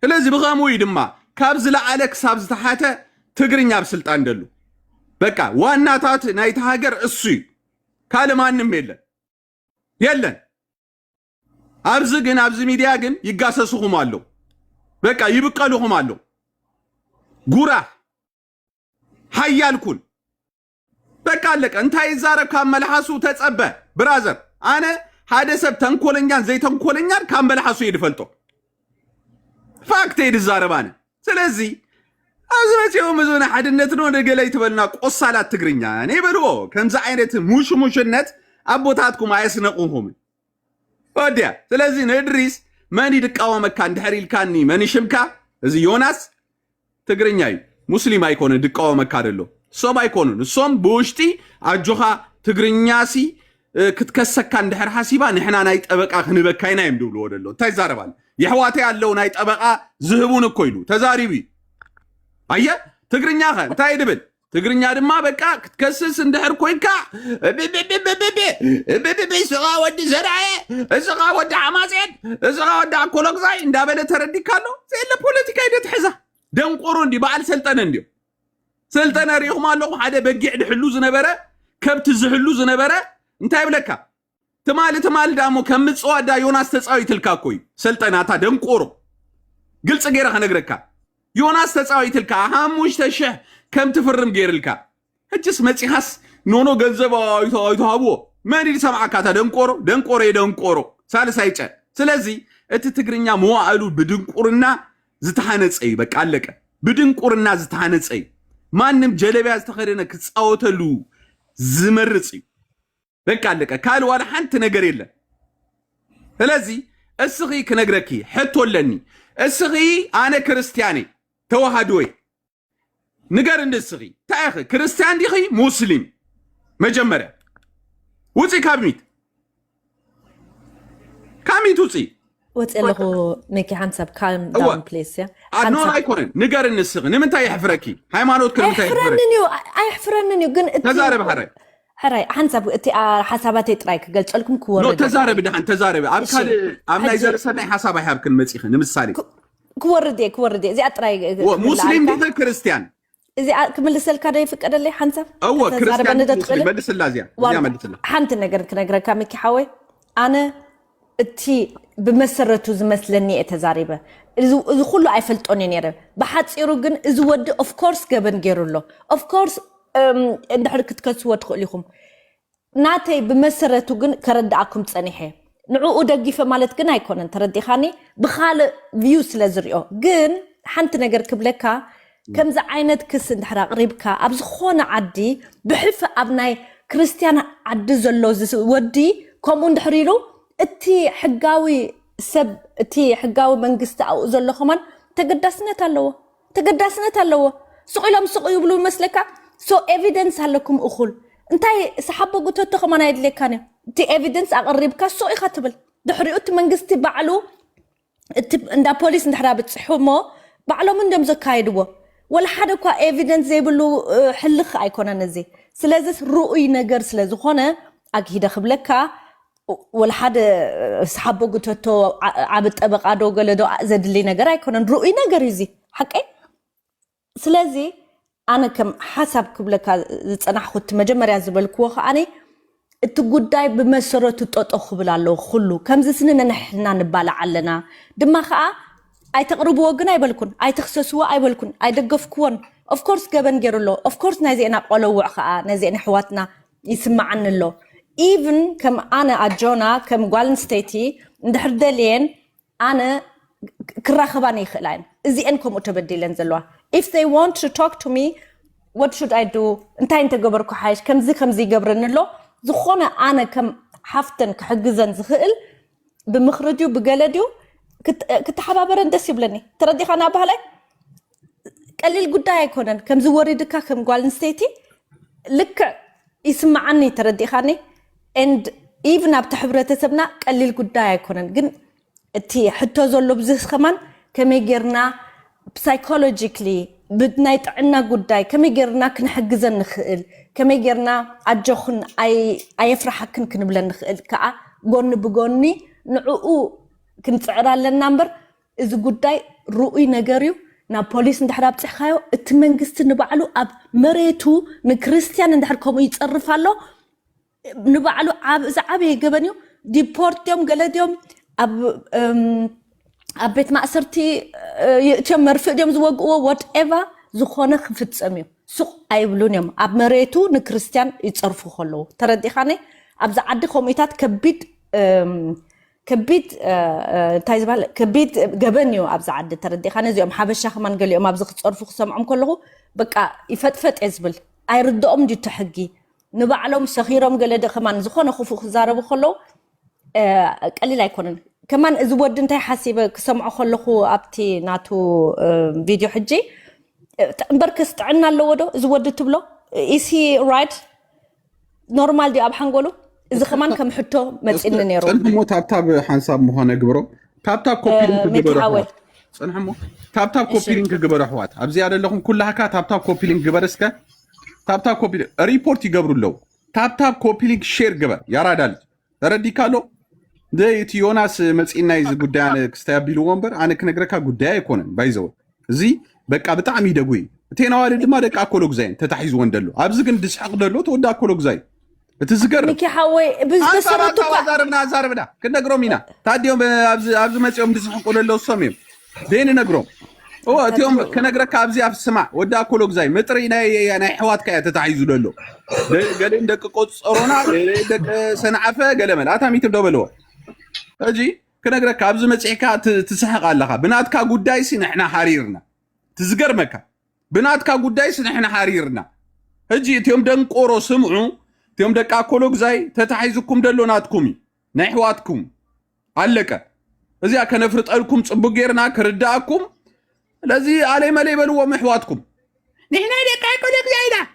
ስለዚህ ብኸምኡ ድማ ካብዝ ለዓለ ክሳብ ዝተሓተ ትግርኛ ብስልጣን ደሉ በቃ ዋናታት ናይቲ ሃገር እሱ ካለ ማንም የለን ኣብዚ ግን ኣብዚ ሚዲያ ግን ይጋሰሱኹም አለው በቃ ይብቀሉኹም አለው ጉራ ሓያልኩን በቃ አለቀ እንታይ ይዛረብ ካብ መልሓሱ ተጸበ ብራዘር ኣነ ሓደ ሰብ ተንኮለኛን ዘይተንኮለኛን ካብ መልሓሱ ይድፈልጦ ፋክት ይዛረባነ ስለዚህ አዝመጪው ምዙና ሓድነት ነው ነገላይ ተበልና ቆሳላት ትግርኛ እኔ በልዎ ከምዛ አይነት ሙሽነት አቦታትኩም አይስነቁሁም ወዲያ ስለዚህ ነድሪስ ማን ይድቃወመካ እንድሕሪልካኒ ማን ይሽምካ እዚ ዮናስ ትግርኛይ ሙስሊም አይኮን ድቃወመካ አይደለ ሶም አይኮኑን ሶም በውሽጢ አጆኻ ትግርኛሲ ክትከሰካ እንድሕር ሐሲባ ንሕና ናይ ጠበቃ ክንበካይና ይምድብሉ ወደሎ እንታይ ዛረባል ይሕዋቴ ያለው ናይ ጠበቃ ዝህቡን እኮ ይሉ ተዛሪቢ አየ ትግርኛ ኸ እንታይ ድብል ትግርኛ ድማ በቃ ክትከስስ እንድሕር ኮይንካ ስጋ ወዲ ዘርአየ ስጋ ወዲ ዓማፅን ስጋ ወዲ ኮሎግዛይ እንዳበለ ተረዲካሎ ዘለ ፖለቲካ ይደት ሕዛ ደንቆሮ እንዲ በዓል ሰልጠነ እንዲ ሰልጠነ ሪኹም ኣለኹም ሓደ በጊዕ ድሕሉ ዝነበረ ከብት ዝሕሉ ዝነበረ እንታይ ብለካ ትማል ዳሞ ከምጽዋዳ ዮናስ ተጻዊትልካ ኮይ ሰልጠናታ ደንቆሮ ግልጽ ገይራ ከነግረካ ዮናስ ተጻዊትልካ ሃሙሽ ተሸህ ከም ትፍርም ገይርልካ እጅስ መጽሐስ ኖኖ ገንዘብ አይተሃቦ ማን ይሰማዓካ ደንቆሮ ሳልሳይጨ ስለዚህ እቲ ትግርኛ መዋዕሉ ብድንቁርና ዝተሃነጸይ በቃ አለቀ ብድንቁርና ዝተሃነጸይ ማንም ጀለቢያ ዝተኸደነ ክጻወተሉ ዝመርጽ በቃ አለቀ ካል ዋላ ሓንቲ ነገር የለ ስለዚህ እስኺ ክነግረኪ ሕቶለኒ እስኺ አነ ክርስቲያኔ ተዋሃዶይ ንገር እንደስኺ ታይኺ ክርስቲያን ዲኺ ሙስሊም መጀመሪያ ውጪ ካቢኔት ውጪ ወጽለኹ መኪ ሓንሳብ ካልም ዳውን ፕሌስ ያ አኖ አይኮን ንገር እንደስኺ ንምንታይ ይሕፍረኪ ሃይማኖት ከመታይ ይሕፍረኪ አይሕፍረንኒ ግን ተዛረብ حراي حنسب أنت حساباتي ترايك قلت لكم كورة. نو تزارب ده تزارب. أبكال أمنا إذا رسالة حسابي حابك المسيح نمسالي. كوردي زي أتراي. مسلم ده كريستيان. زي كمل السل كده يفكر لي حنسب. أوه كريستيان مسلم مدرسة لازيا. مدرسة. حنت نجر كامك حوي. أنا تي بمسرته زمثلني أتزاربه. إذا كله عفلت أني نيره. بحث يروجن إذا ود of course جبن جيرولو. of course عند حركة كسوة تخليهم ناتي بمسرته جن كردعكم تصنيحه نعود جيفة مالت جن يكون أنت ردي خاني بخال فيوس لزريو جن حنت نجر كبلكا كم زعينت كسند حرق قريبك أبز خون عدي بحفة أبناي كريستيان عد زلوز ودي كمون دحريلو اتي حقاوي سب اتي حقاوي منقست أو زلو خمان تقدسنا تلوه سقيلهم سقيو بلو مسلكا so evidence هلكم أخول أنتي سحبوا قطعتو كمان يدلي كانه تي evidence أقربك سو يخاطبل دحريقت منجستي بعلو عند police نحرابت صحومه بعلو من دم زكايدوا ولا حدا كوا evidence زي بلو حلخ أيكون نزي سلازس رؤي نجر سلاز خانه أكيد خبلك ولا حدا سحبوا قطعتو عبت أبق عدو قلدو زد لي نجر أيكون رؤي نجر يزي حكي سلازي أنا كم حسب قبلك أنا خدت مجمرة زبالكوا خاني التجداي بمسرة تطأخ بالله خلو كم زسننا نحنا نبالع علنا دماغ أي تقربوا وجنا يبالكون أي تخصصوا أي بالكون أي دقف كون of course جبن جرلو of course نازينا قلوا خا نازينا حواتنا يسمع عن الله even كم أنا أجونا كم قالن ستيتي ندحر دلين أنا كراخباني خلاين إذا إنكم متبدلين زلوا if they want to talk to me what should I do أنت جبركوا حاجة كم زي جبرنا له زخونة أنا كم حفتن كحجزن زخيل بمخرجه بجلده كنت حابة برندس يبلني تردي خنا بهلاي قليل قداي يكونن كم زوري دكا كم قالن ستيتي لك يسمعني تردي خاني and even أبتحبرت سبنا قليل قداي يكونن جن تي حتى زلوا بزخ كمان كم يجرنا psychologically بدنا يتعنا قداي كم يجرنا كنحجزن نخيل كم يجرنا أجخن أي فرحة كنبلن نخيل كأ قن بقني نعو كنت عرال للنمبر إذا قداي رؤي نجاريو نا بوليس ندحر بصحايو التمنجست نبعلو اب مريتو نكريستيان ندحر كوم يتصرف له نبعلو زعبي جبنيو ديبورت يوم قلديوم اب بيت مأسرتي يتمر في يوم زوجوا وات ايفر زخونه خفتسميو سوق ايبلون يوم اب مريتو نكريستيان يتصرفو خلو تردي خاني اب زعد كوميتات كبيت تايزبال كبيت جبنيو ابز عد تردي خانه زيوم حبشه خمان قال يوم ابز خصرفو خسمعهم كله بقى يفتفت ازبل ايردهم دي تحقي نبعلهم سخيرهم قال ده خمان زخونه خفو خزاربو خلو قليل يكونن كمان اذا ود انت حاسبه كسمعوا خلخو ابتي ناتو فيديو حجي بركست عنا لودو اذا ود تبلو ايسي رايت نورمال دي اب حنقولو إذا كمان كم حطه متسئلنا نيرو. صنحمو تاب حنساب مهانا قبرو. تاب كوبي لينك قبرو. صنحمو تاب كوبي لينك قبرو حوات. أبزي على لهم كلها كا تاب كوبي لينك قبرسكا. تاب كوبي ريبورت يقبرو له. تاب كوبي لينك شير قبر. يا رادال. ردي كالو. ده يتيوناس متسئلنا إذا قدام كستابيلو ومبر. أنا كنقرأ قدام يكونن بايزو. زي بقى بتعمي دقوي. تينا والد ما دك أكلوك زين تتحيز وندلو. أبزي كن دش حق دلو تودا أكلوك زين. تزقر ميكي حاوي بس زاربنا كنا قرومينا تاديهم أبز ما تيوم دسحق ولا لو صميم دين نقروم هو تيوم كنا قرا كابزي في السماء ودا كلوك زي مترينا يعني حوات كاي تتعيزوا له قال عندك قوس أرونا عندك سنعفة قال من أتامي تبدأ بلوه أجي كنا قرا كابز ما تحكي تسحق على خا بناتك قدايسين إحنا حريرنا تزقر مكا بناتك قدايسين إحنا حريرنا أجي تيوم دنقورو سمعوا تيوم دكا كولوك زي تتحيزكم دلوناتكمي نحواتكم علك ازي كنفرط لكم صبو غيرنا كرداكم لذي علي ملي بلو محواتكم نحنا دكا كولوك زينا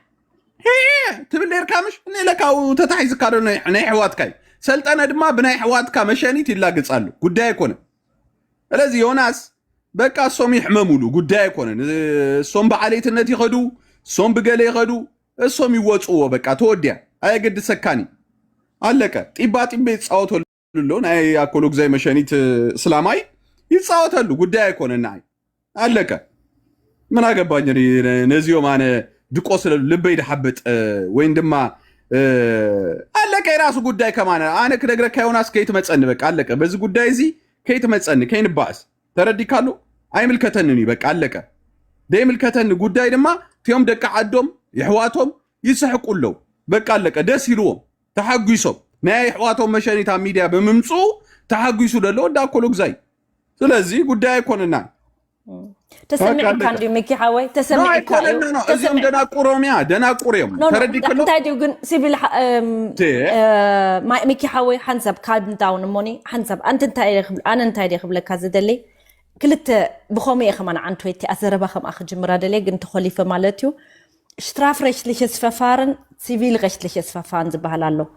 تبل يركامش لكاو تتحيزك نحواتكاي سلطانه دما بناي حواتكا مشانيت يلاغصالو غداي يكون لذي يوناس بقى صوم يحممولو غداي يكون صوم بعليتነት يخدو صوم بغلي يخدو صوم يوصو بقى توديا أي قد سكاني علىك طيبات بيت صوت لون أي أكلوك زي مشانيت سلاماي يصوت له قد يكون الناي علىك من أجباني نزيو معنا دقوس لبيد حبت وين دما علىك يراسو قد كمان أنا كده كيوناس كيت متسأني بك علىك بس قد يزي كيت متسأني كين باس تردي كالو أي ملكتني بك علىك ده ملكتني قد يدما فيهم دك عدهم يحواتهم يسحقوا له بقى لك دس يلوم تحقيسو ناي حواتهم مشانيتا ميديا بممصو تحقيسو دلو دا كولوك زي سلازي غداي يكوننا تسمعي كان دي ميكي حاوي تسمعي كان ازيم دنا قروميا دنا قريم تردي كلو تايدو كن سيفيل ما ميكي حاوي حنسب كالب داون موني حنسب انت انتاي انا انتاي خبلك كازدلي كلت بخومي كمان عنتويتي ازربا خم اخ جمرا دلي كنت خليفه مالتيو strafrechtliches Verfahren, zivilrechtliches Verfahren زبالالو.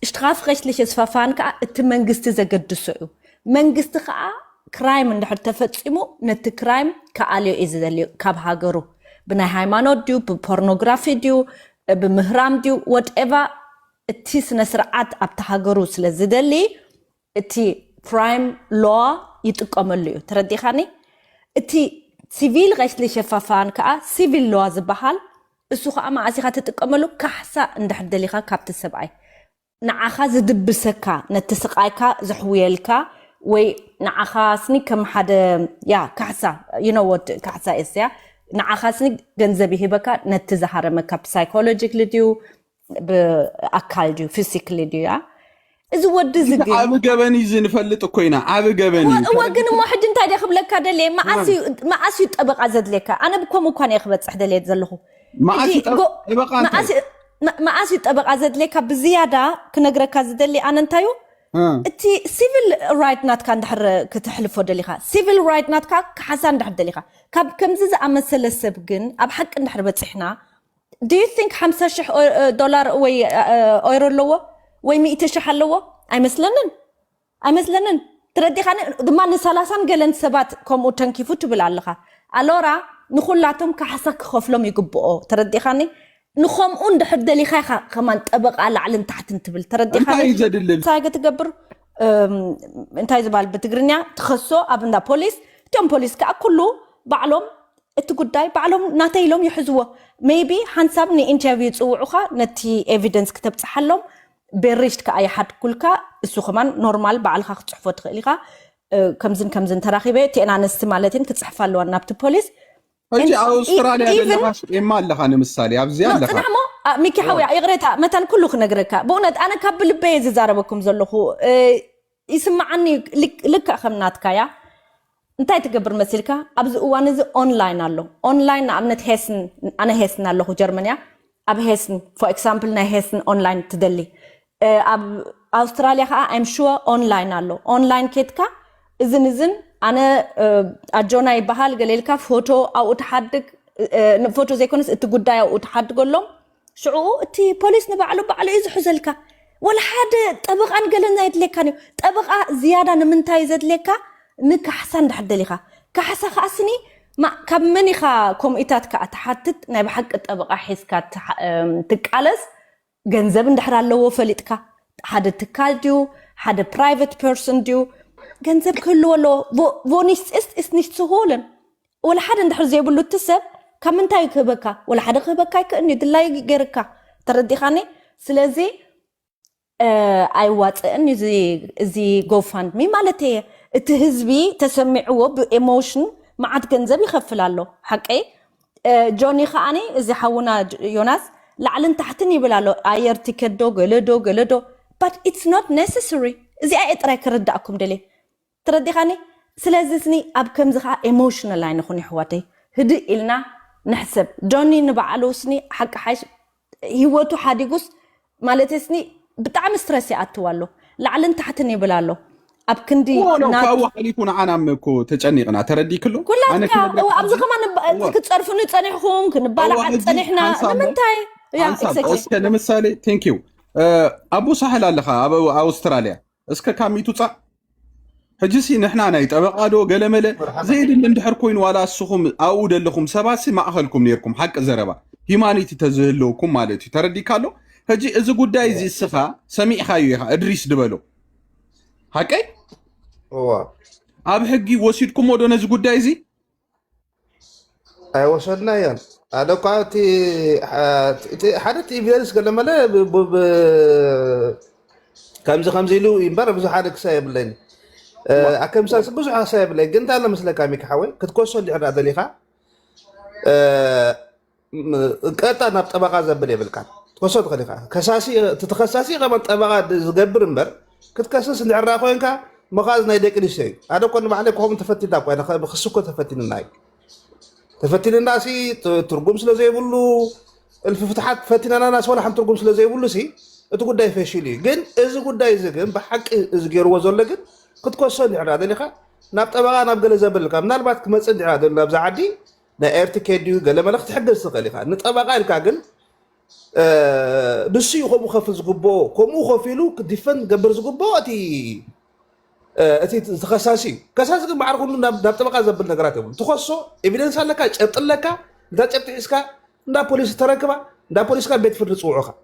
strafrechtliches Verfahren كا التمنجست زجدسو. منجست كا crime ندحر تفتسمو نت crime كاليو إزدليو كابهاجرو. بناي هايمانو ديو بpornography ديو بمهرام ديو whatever التيس نسرعات أبتهاجرو سلزدلي التي crime law يتقامليو. تردي خاني التي zivilrechtliche Verfahren كا civil law زبال السوق أما أسيخة تتقملو كحسا اندحر دليخا كابت السبعي نعاخا زدبسكا نتسقايكا زحويلكا وي نعاخا سني كم حد يا كحسا you know what كحسا إسيا نعاخا سني جنزبي هبكا نتزهر مكا psychologically ديو بأكال ديو physically ديو يا إذا ود زجي عاب جبني زين فلت كوينا عاب جبني وجن ما حد انت يا خبلك هذا ليه ما أسي طبق عزد لك أنا بكم مكان يخبط صحدا ليه تزلخو ما أسي طبق عزد لك بزيادة كنقرأ عزد لي أنا انتايو تي civil right نات كان دحر كتحلفو دليخا civil right نات كحسان دحر دليخا كم زز أمثل السبقن أبحق دحر بتصحنا do you think $50,000 وي أورو لوا وي $100,000 لوا أيمثلنن تردي خاني دمان سلاسان قلن سبات كومو تنكيفو تبل علىها ألورا نخلاتهم كحسك خفلهم يقبؤوا تردي خاني نخم دحر دليخا كمان طبق على علن تحت انتبل تردي خاني سايقة تقبر انتاي زبال بتقرنيا تخصو أبندا بوليس تيوم بوليس كأكله بعلم التقداي بعلم ناتيلهم يحزوه maybe حنسابني interview تسوعوها نتي evidence كتبت حلهم بريشت كأي حد كلك السخمان نورمال بعلها تصحفوا تغليها كمزن تراخيبه تينا نستمالتين كتصحف له نابت بوليس أنت أستراليا دلهاش إما لها نمثالي أبزيان لها نعمو ميكي حوي يغريتها مثلا كله خنقرك بونت أنا كابل بيز زاربكم زلخو يسمعني لك أخمناتك يا انتي تقبر مسيلك أبز وانز أونلاين الله أونلاين نعمنت هيسن أنا هيسن الله جرمانيا أب هيسن for example نا هيسن أونلاين تدلي أب أستراليا I'm sure أونلاين الله أونلاين كيتك إذن أنا أجونا يبهال قليلك فوتو أو تحدك فوتو زي كونس تقداي أو تحدق لهم شعو تي بوليس نبعلو بعلو يزحو زلك ولا حد طبق أن قلنا يدلكاني طبق زيادة نمنتاي زدلك نك حسن حد ليها كحسن خاصني ما كمني خا كوميتات كأتحدد نبي حق طبق أحس كات تكالس جنزب ندحر له فلتك حد تكالديو حد private person ديو جنزب كله ولا فونيس ist nicht zu holen ولا حد ندحر زي بقول تسب كم انت يكبكا ولا حد يكبكا كأني دلاي جركا تردي خاني سلازي أيوات إني زي GoFundMe مالتي التهزبي تسمعوه بإيموشن ما عاد جنزب يخفل له حقي جوني خاني إذا حونا يوناس لعلن تحتني بلا له أيرتي كدو قلدو but it's not necessary إذا أترك ردأكم دلي تردي خاني سلازسني أبكم زخا emotional لاين خوني حواتي هدي إلنا نحسب جوني نبعلوسني حق حاش هوتو حاديقوس مالتسني بتعم ستريسي أتوالو لعلن تحتني بلا له أبكندي فأول يكون عنا مكو تجنيقنا تردي كله كلها أبز كمان كتصرفوني تصنيحهم كنبالع تصنيحنا نمنتاي يا exactly مثالي thank you أبو سهل لها أبو أستراليا اسكا كاميتو صح حجسي نحنا نيطبقادو قلمله زيد اللي ندحر كوين ولا السخم أود لكم سباسي ما أخلكم نيركم حق زربا هيمانيتي تزهلوكم مالتي تردي كالو هجي إذا قداي زي السخا سميع خايوها إدريس دبلو هكاي أب حقي وسيدكم ودون إذا قداي زي أي وصلنا يان هذا قاعتي حدث إيفيرس قال ما لا كمزي له ينبر بزح حدك سايب لين أكم ساس بزح سايب لين قلت أنا مثل كامي كحوي كنت كوسل لي هذا اللي خا قلت أنا بطبقة زبلة بالكان كوسل خليك كساسي تتخصصي كمان طبقة زجبر مبر كنت كساس اللي عرفوا إنك مخازن يدك ليشي هذا كنا معلك هم تفتي داك وأنا بخصوصك تفتين الناي تفتين الناس ترجم سلا زي بقولو الفتحات فتين أنا ناس ولا حن ترجم سلا زي بقولو سي تقول ده فاشلي جن إذا قد ده إذا جن بحق إذا جرو وزول لجن كنت كوسل لي هذا اللي خا نبطبقة نبقى زبل كم نالبات كم تصدق هذا النبز عادي نأرتكديو قال ما لقت حد السقالي خا نطبقة الكاجن بسي يخو مخفز قبو كمو خفيلو كدفن قبر زقبو أتي تخصصي كساسك ما عارفون نبطبقة زبل نقراتهم تخصصو إيفيدنس لك أبط لك ده تبت إسكا ده بوليس تركبه ده بوليس كان بيت فرد صوعها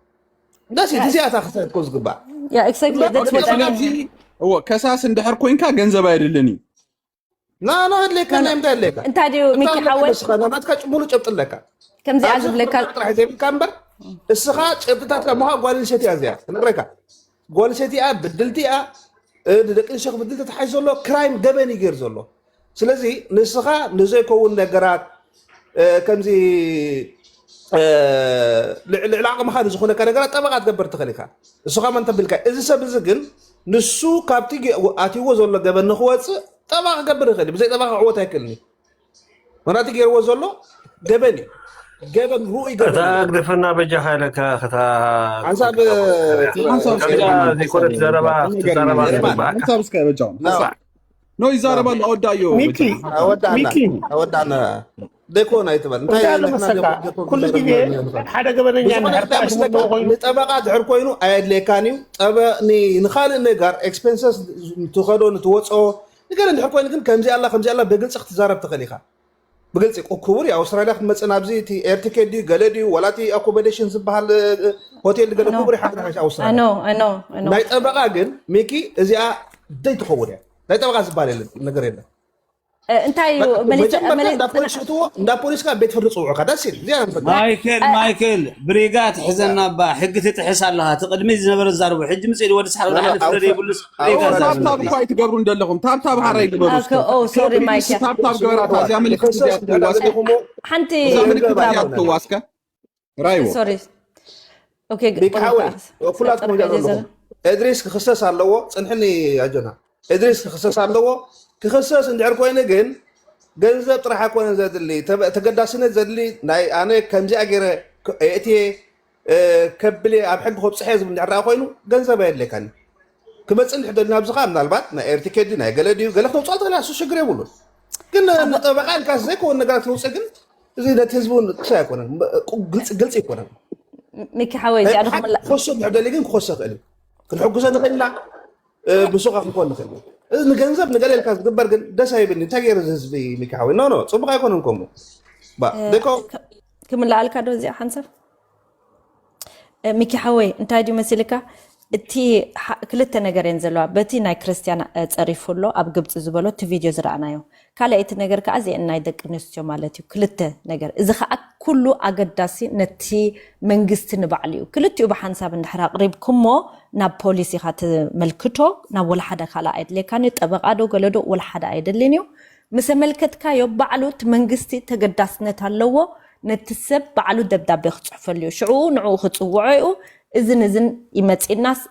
ده سي تزي أتاخذ كوز قبا يا exactly that's what I mean هو كساس اندحر كوينكا جنزب ايدلني لا هدلك انا امدال لك انت هادي ميكي حاول بس انا ما تكاش مولو جبت لك كم زي عزب لك راح زي كامبر السخا جبتات ما هو قال شتي ازيا نقريكا قال شتي بدلتي دقيق شيخ بدلت تحيز له كرايم دبني غير زلو سلازي نسخا نزي كون نغرات كم زي العلاقه ما خالص زخونه كنغرات طبقات قبر تخليكا السخا ما انت بالك اذا سبز ግን ንሱ ካብቲ ኣቲዎ ዘሎ ገበን ንኽወፅእ ጠባቕ ገብር ይኽእል ብዘይ ጠባቕ ዕወት ኣይክእልኒ ምክንያቱ ገይርዎ ዘሎ ገበን እዩ ገበን ሩኡይ ገበን ግደፈና በጃ ሃይለካ ከታ ሓንሳብ ዘይኮነት ዘረባ حساب اسكا بجاهم نو يزارب اودايو ميكي اودانا ديكون ايتبل انت كل جديد حدا قبلنا طبقه دحر كوينو ايد ليكانيو طبني نخال نغار اكسبنسز تخدو نتوصو نغير دحر كوين كن كمزي الله بغلص اختزارب تخليخا بغلص كوبر يا استراليا مصنا بزي تي ارتكدي غلدي ولاتي اكوموديشن زبال هوتيل غلدي كوبر حق استراليا I know ناي طبقه كن ميكي ازيا داي تخور لا طبقه زبال نغير انتاي دا بوليس كان بيت فرصوا كذا سيل مايكل بريغات حزنا با حق تتحس لها تقدمي زنبر الزارب حج مصيد ود سحر على فرد يبلس بريغات تاب كويس تقبروا ندلهم تاب هاري يقبروا او سوري مايكل تاب قبرات هذا عمل خصوصيات حنتي واسكا رايو سوري اوكي بيحاول كلاتكم جالو ادريس خصص على صنحني يا جنا ادريس خصص على كخصص ندعر كوينه جن ገንዘብ ጥራሕ ኮነ ዘድሊ ተገዳስነት ዘድሊ ናይ ኣነ ከምዚ ኣገረ እቲ ከብሊ ኣብ ሕግ ክብፅሐ ዝብል ንዕራ ኮይኑ ገንዘብ የድለካኒ ክመፅእ ንሕደል ናብዝኻ ምናልባት ናይ ኤርቲኬዲ ናይ ገለድዩ ገለ ክተውፅኦ ትኽእል እሱ ሽግር የብሉን ግን ንጠበቃ ኢልካስ ዘይኮነ ነገራት ተውፅእ ግን እዚ ነቲ ህዝቡ ክሳይ ኣይኮነን ግልፂ ይኮነን ሚኪ ሓወይ እዚኣድኹም ክሶ ንሕደሊ ግን ክኮሶ ክእል ክንሕጉሶ ንኽእል ኢና ብሱኻ ክንኮን ንኽእል ንገንዘብ ንገለልካ ዝግበር ግን ደስ ኣይብልኒ ተገይሩ ህዝቢ ሚካዊ ኖ ፅቡቅ ኣይኮነን ከምኡ ደኮ ክምላኣልካ ዶ እዚኣ ሓንሰብ ሚኪ ሓወይ እንታይ ድዩ መሲልካ እቲ ክልተ ነገር እየን ዘለዋ በቲ ናይ ክርስቲያን ፀሪፉሎ ኣብ ግብፂ ዝበሎ እቲ ቪድዮ ዝረኣናዮ ካልእ እቲ ነገር ከዓ እዚአን ናይ ደቂ ኣንስትዮ ማለት እዩ ክልተ ነገር እዚ ከዓ ኩሉ ኣገዳሲ ነቲ መንግስቲ ንባዕሉ እዩ ክልቲኡ ብሓንሳብ እንድሕር ኣቕሪብኩሞ ናብ ፖሊስ ኢኻ ትመልክቶ ናብ ወላ ሓደ ካልእ ኣይድልየካኒ ጠበቃ ዶ ገለ ዶ ወላ ሓደ ኣይደልን እዩ ምስ መልከትካዮ ባዕሉ እቲ መንግስቲ ተገዳስነት ኣለዎ ነቲ ሰብ ባዕሉ ደብዳቤ ክፅሕፈሉ እዩ ሽዑ ንዕኡ ክፅውዖ እዩ እዝን ይመፂናስ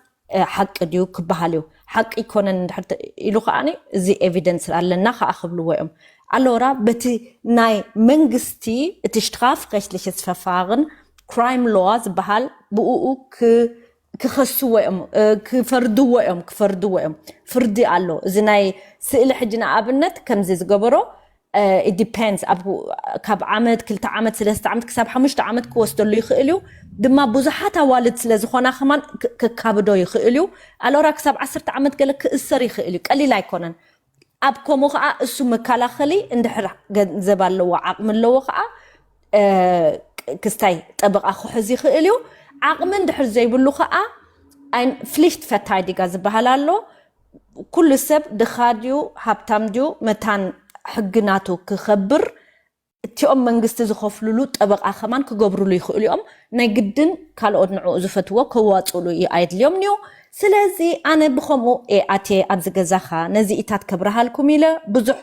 ሓቂ ድዩ ክበሃል እዩ ሓቂ ይኮነን እንድሕር ኢሉ ከዓኒ እዚ ኤቪደንስ ኣለና ከዓ ክብልዎ እዮም ኣሎራ በቲ ናይ መንግስቲ እቲ strafrechtliches Verfahren crime law ዝበሃል ብኡኡ ክኸስዎ እዮም ክፈርድዎ እዮም ፍርዲ ኣሎ እዚ ናይ ስእሊ ሕጂ ንኣብነት ከምዚ ዝገበሮ it depends ካብ ዓመት 2 ዓመት 3 ዓመት ክሳብ 5 ዓመት ክወስደሉ ይኽእል እዩ ድማ ብዙሓት ኣዋልድ ስለ ዝኾና ኸማን ከካብዶ ይኽእል እዩ ኣሎራ ክሳብ 10 ዓመት ገለ ክእሰር ይኽእል እዩ ቀሊል ኣይኮነን ኣብ ከምኡ ከዓ እሱ መከላኸሊ እንድሕር ገንዘብ ኣለዎ ዓቕሚ ኣለዎ ከዓ ክስታይ ጠበቃ ክሕዝ ይኽእል እዩ ዓቕሚ እንድሕር ዘይብሉ ከዓ ein Pflichtverteidiger ዝበሃል ኣሎ ኩሉ ሰብ ድኻ ድዩ ሃብታም ድዩ መታን ሕግናቱ ክኸብር እቲኦም መንግስቲ ዝኸፍልሉ ጠበቃ ኸማን ክገብርሉ ይኽእሉ እዮም ናይ ግድን ካልኦት ንዕኡ ዝፈትዎ ከዋፅሉ ኣይድልዮም ንዩ ስለዚ ኣነ ብኸምኡ ኣቴ ኣብዚ ገዛኻ ነዚ ኢታት ከብረሃልኩም ኢለ ብዙሕ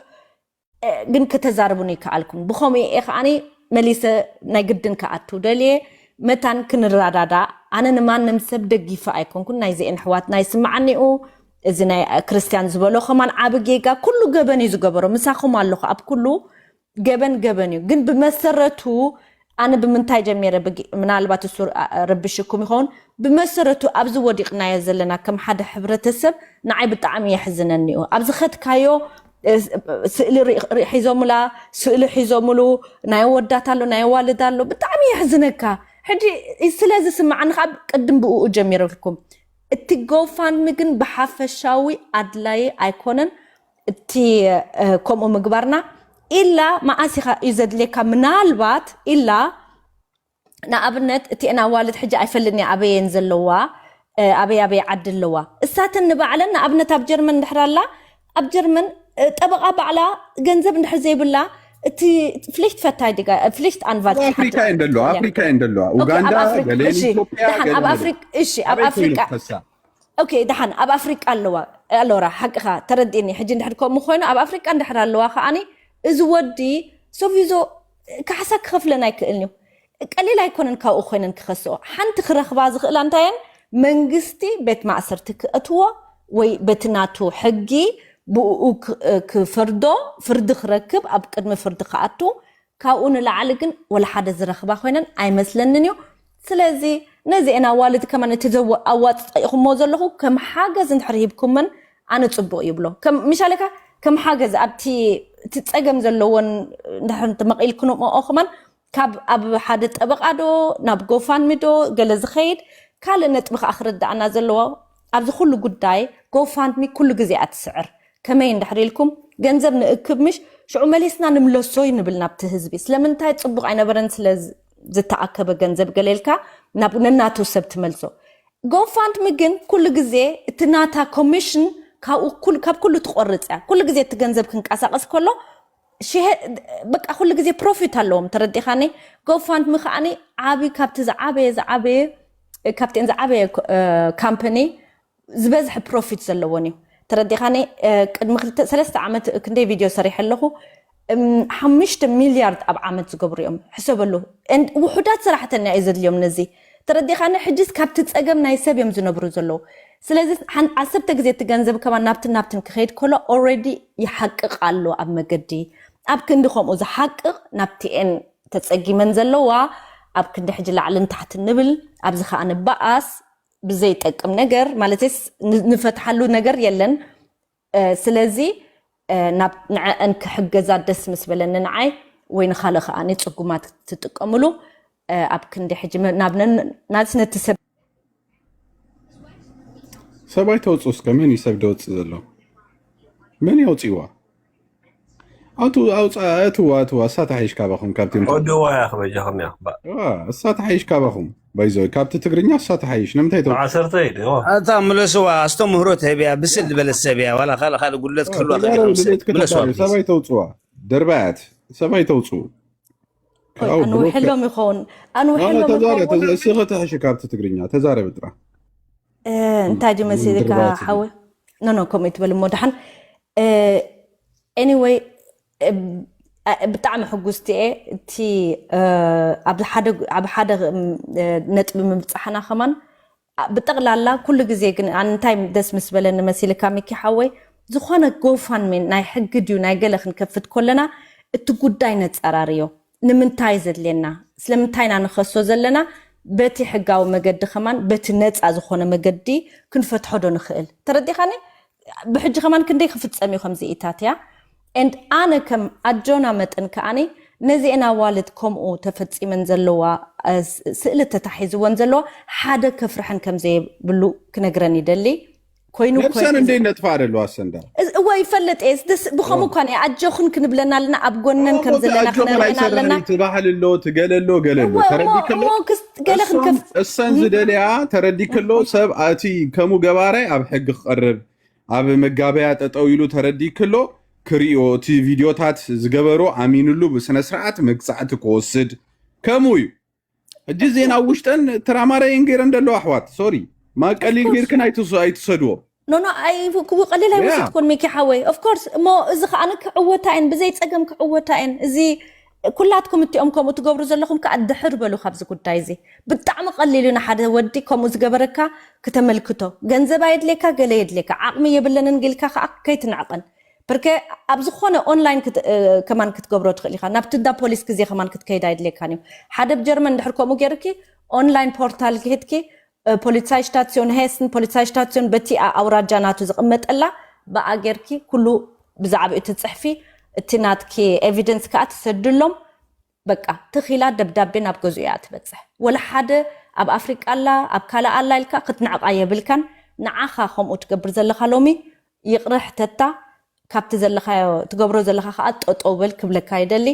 ግን ከተዛርቡኒ ይከኣልኩም ብኸምኡ ከዓኒ መሊሰ ናይ ግድን ከኣቱ ደልየ መታን ክንረዳዳ ኣነ ንማንም ሰብ ደጊፋ ኣይኮንኩን ናይ ዚአን ኣሕዋት ናይ ስማዓኒኡ እዚ ናይ ክርስቲያን ዝበሎ ኸማን ዓብ ጌጋ ኩሉ ገበን እዩ ዝገበሮ ምሳኹም ኣለኹ ኣብ ኩሉ ገበን እዩ ግን ብመሰረቱ ኣነ ብምንታይ ጀሚረ ምናልባት እሱ ረብሽኩም ይኸውን ብመሰረቱ ኣብዚ ወዲቕናዮ ዘለና ከም ሓደ ሕብረተሰብ ንዓይ ብጣዕሚ የሕዝነኒ እዩ ኣብዚ ኸትካዮ ስእሊ ሒዞሙላ ስእሊ ሒዞሙሉ ናይ ወዳት ኣሎ ናይ ዋልድ ኣሎ ብጣዕሚ የሕዝነካ ሕጂ ስለዚ ስማዓኒ ካብ ቅድም ብኡኡ ጀሚረልኩም እቲ ጎፋንሚ ግን ብሓፈሻዊ ኣድላይ ኣይኮነን እቲ ከምኡ ምግባርና ኢላ ማኣሲኻ እዩ ዘድልየካ ምናልባት ኢላ ንኣብነት እቲ ኣዋልድ ሕጂ ኣይፈልጥኒ ኣበየን ዘለዋ ኣበይ ዓዲ ኣለዋ እሳትን ንባዕለን ንኣብነት ኣብ ጀርመን እንድሕር ኣላ ኣብ ጀርመን ጠበቃ ባዕላ ገንዘብ እንድሕር ዘይብላ እቲ Pflichtverteidiger Pflichtanwalt ኣፍሪካ እንደለዋ ኡጋንዳ ገሌን ኢትዮጵያ ኣብ ኣፍሪካ ኦኬ ደሓን ኣብ ኣፍሪካ ኣለዋ ሓቂኻ ተረዲእኒ ሕጂ እንድሕር ከምኡ ኮይኑ ኣብ ኣፍሪካ እንድሕር ኣለዋ ከዓኒ እዚ ወዲ ሶቪዞ ካሕሳ ክኸፍለና ኣይክእልኒ ቀሊል ኣይኮነን ካብኡ ኮይነን ክኸስኦ ሓንቲ ክረኽባ ዝኽእላ እንታየን መንግስቲ ቤት ማእሰርቲ ክእትዎ ወይ በቲ ናቱ ሕጊ ብኡ ክፈርዶ ፍርዲ ክረክብ ኣብ ቅድሚ ፍርዲ ከኣቱ ካብኡ ንላዕሊ ግን ወላ ሓደ ዝረኽባ ኮይነን ኣይመስለንን እዩ ስለዚ ነዚአን ኣዋልድ ከማን እቲ ኣዋፅኢኹሞ ዘለኹ ከም ሓገዝ እንድሕር ሂብኩመን ኣነ ፅቡቕ ይብሎ ምሻለካ ከም ሓገዝ ኣብቲ ፀገም ዘለዎን እንድሕር መቒልክንምኦ ኸማን ካብ ኣብ ሓደ ጠበቃ ዶ ናብ ጎፋንሚ ዶ ገለ ዝኸይድ ካልእ ነጥቢ ከዓ ክርዳእና ዘለዎ ኣብዚ ኩሉ ጉዳይ ጎፋንሚ ኩሉ ግዜ ኣትስዕር ከመይ እንድሕር ኢልኩም ገንዘብ ንእክብ ምሽ ሽዑ መሊስና ንምለሶ ይንብል ናብቲ ህዝቢ ስለምንታይ ፅቡቕ ኣይነበረን ስለ ዝተኣከበ ገንዘብ ገሌልካ ናብ ነናቱ ሰብ ትመልሶ ጎፋንድሚ ግን ኩሉ ግዜ እቲ ናታ ኮሚሽን ካብ ኩሉ ትቆርፅ እያ ኩሉ ግዜ እቲ ገንዘብ ክንቀሳቀስ ከሎ በቃ ኩሉ ግዜ ፕሮፊት ኣለዎም ተረዲኻኒ ጎፋንድ ምኻኒ ዓቢ ካብቲ ዝዓበየ ካብተን ዝዓበየ ካምፓኒ ዝበዝሕ ፕሮፊት ዘለዎን እዩ ተረዲኻኒ ቅድሚ 3 ዓመት ክንደይ ቪድዮ ሰሪሕ ኣለኹ 5 ሚሊያርድ ኣብ ዓመት ዝገብሩ እዮም ሕሰበሉ ውሑዳት ሰራሕተኛ እዩ ዘድልዮም ነዚ ተረዲኻኒ ሕጂስ ካብቲ ፀገም ናይ ሰብ እዮም ዝነብሩ ዘለዉ ስለዚ ዓሰብተ ግዜ ትገንዘብ ከማ ናብትን ክኸይድ ከሎ ኦልሬዲ ይሓቅቕ ኣሎ ኣብ መገዲ ኣብ ክንዲ ከምኡ ዝሓቅቕ ናብቲአን ተፀጊመን ዘለዋ ኣብ ክንዲ ሕጂ ላዕልን ታሕቲ ንብል ኣብዚ ከዓ ንበኣስ ብዘይጠቅም ነገር ማለትስ ንፈትሓሉ ነገር የለን ስለዚ ንዕአን ክሕገዛ ደስ ምስ በለኒ ንዓይ ወይ ንኻልእ ከዓ ፅጉማት ትጥቀምሉ ኣብ ክንዲ ሕጂ ናብነን ናስነቲ ሰባይ ተውፅስ ከመን ይሰብ ደውፅ ዘሎ መን ይውፅዋ ኣቱ እሳተ ሓይሽካ ባኹም ካብቲ ኦድዋ ያኽበጃኹም ያኽባ እሳተ ሓይሽካ ባኹም ባይዞይ ካብቲ ትግርኛ እሳተ ሓይሽ ንምንታይ ተው ዓሰርተ ኢድ ኣታ ምለስዋ ኣስቶም ምህሮት ህብያ ብስል ዝበለ ሰብያ ዋላ ካልእ ጉለት ክህልዋ ምለስዋ ሰባይ ተውፅዋ ደርባያት ሰባይ ተውፅኡ ኣንውሕሎም ይኸውን ኣንውሕሎም ይኸውን ስኽቲ ሕሽ ካብቲ ትግርኛ ተዛረብ ጥራ እንታይ ዲ መሲልካ ሓወ ኖ ከምኡ ትበል እሞ ድሓን ኤኒዌይ ብጣዕሚ ሕጉስቲ እየ እቲ ኣብ ሓደ ነጥቢ ምብፃሕና ኸማን ብጠቕላላ ኩሉ ግዜ ግን እንታይ ደስ ምስ በለኒ መሲልካ ሚኪ ሓወይ ዝኾነ ጎፋንሜን ናይ ሕጊ ድዩ ናይ ገለ ክንከፍት ከለና እቲ ጉዳይ ነፀራርዮ ንምንታይ ዘድልየና ስለምንታይና ንኸሶ ዘለና በቲ ሕጋዊ መገዲ ኸማን በቲ ነፃ ዝኾነ መገዲ ክንፈትሖ ዶ ንኽእል ተረዲኻኒ ብሕጂ ኸማን ክንደይ ክፍፀም እዩ ከምዚ ኢታት እያ and ኣነ ከም ኣጆና መጠን ከዓኒ ነዚአን ኣዋልድ ከምኡ ተፈፂመን ዘለዋ ስእሊ ተታሒዝወን ዘለዋ ሓደ ከፍርሐን ከም ዘይብሉ ክነግረን ይደሊ ኮይኑ ነብሰን እንደ ነጥፋ አደሉ ኣሰንዳ ወይ ፈለጥ እስ ብኸሙ ኳን ኣጆኹን ክንብለና ኣለና ኣብ ጎነን ከም ዘለና ክነርአና ኣለና ትባህልሎ ትገለሎ ገለሎ ተረዲክሎ ገለ ክንከፍ እሰን ዝደልያ ተረዲክሎ ሰብ ኣቲ ከሙ ገባራይ ኣብ ሕጊ ክቐርብ ኣብ መጋበያ ጠጠው ኢሉ ተረዲክሎ ክሪኦ እቲ ቪድዮታት ዝገበሮ ኣሚንሉ ብስነ ስርዓት መግፃዕቲ ክወስድ ከሙ እዩ እጂ ዜና ውሽጠን ተራማራይን ገይረን ደሎ ኣሕዋት ሶሪ ما قليل غير كن ايتسدو نو اي قليل هي وسط كون ميكي حوي اوف كورس مو اذا انا كعوتاين بزي صقم كعوتاين ازي كلاتكم تيومكم تغبروا زلكم كادحر بلو خبز قدايزي بطعم قليلنا حدا وديكم زغبركا كتملكتو غنزب ايدليكا غليدليكا عقم يبلنن غيلكا كيتنعقن بركه ابزخونه اونلاين كمان كتغبروا تخليخا نابتدا بوليس كزي كمان كتكيد ايدليكانيو حدا بجرمن دحركم غيركي اونلاين بورتال كيتكي ፖሊሳይ ስታሲዮን ሄስን ፖሊሳይ ስታሲዮን በቲ አውራጃናቱ ዝቅመጠላ በአገርኪ ኩሉ ብዛዕባ እቲ ጽሕፊ እቲ ናትኪ ኤቪደንስ ካት ሰድሎም በቃ ትኺላ ደብዳቤ ናብ ገዙያ ትበጽሕ ወላ ሓደ ኣብ አፍሪቃ አላ ኣብ ካላ አላ ኢልካ ክትንዕቃ የብልካን ንዓኻ ከምኡ ትገብር ዘለኻ ሎሚ ይቅርሕ ተታ ካብቲ ዘለኻዮ ትገብሮ ዘለኻ ከዓ ጠጠውበል ክብለካ ይደሊ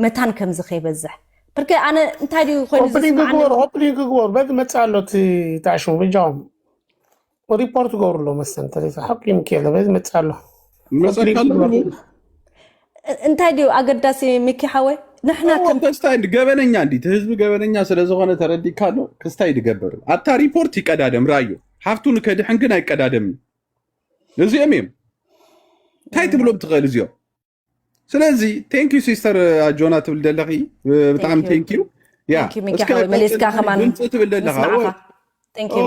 መታን ከም ዝኸይበዝሕ بركي انا انتايدي خوين اوبلينغ غور بعد ما تصالوت تاعشو بجاوم وريبورت غور له مثلا تريف حق يمكن بعد ما تصالو انتايدي اقداسي ميكي حوي نحنا كم كستايد غبنኛ እንዲት ህዝብ غبنኛ ስለዘሆነ ተረዲካሎ ከስታይድ ገበር አታ ሪፖርት ይቀዳደም ራዩ ሀፍቱን ከድሕን ግን አይቀዳደም ለዚህም ታይት ብሎ ብትቀል እዚዮ ስለዚህ ቴንክ ዩ ሲስተር ጆና ትብልደለኺ በጣም ቴንክ ዩ ያ እስከ መለስካ ከማን ትብልደለኻ ቴንክ ዩ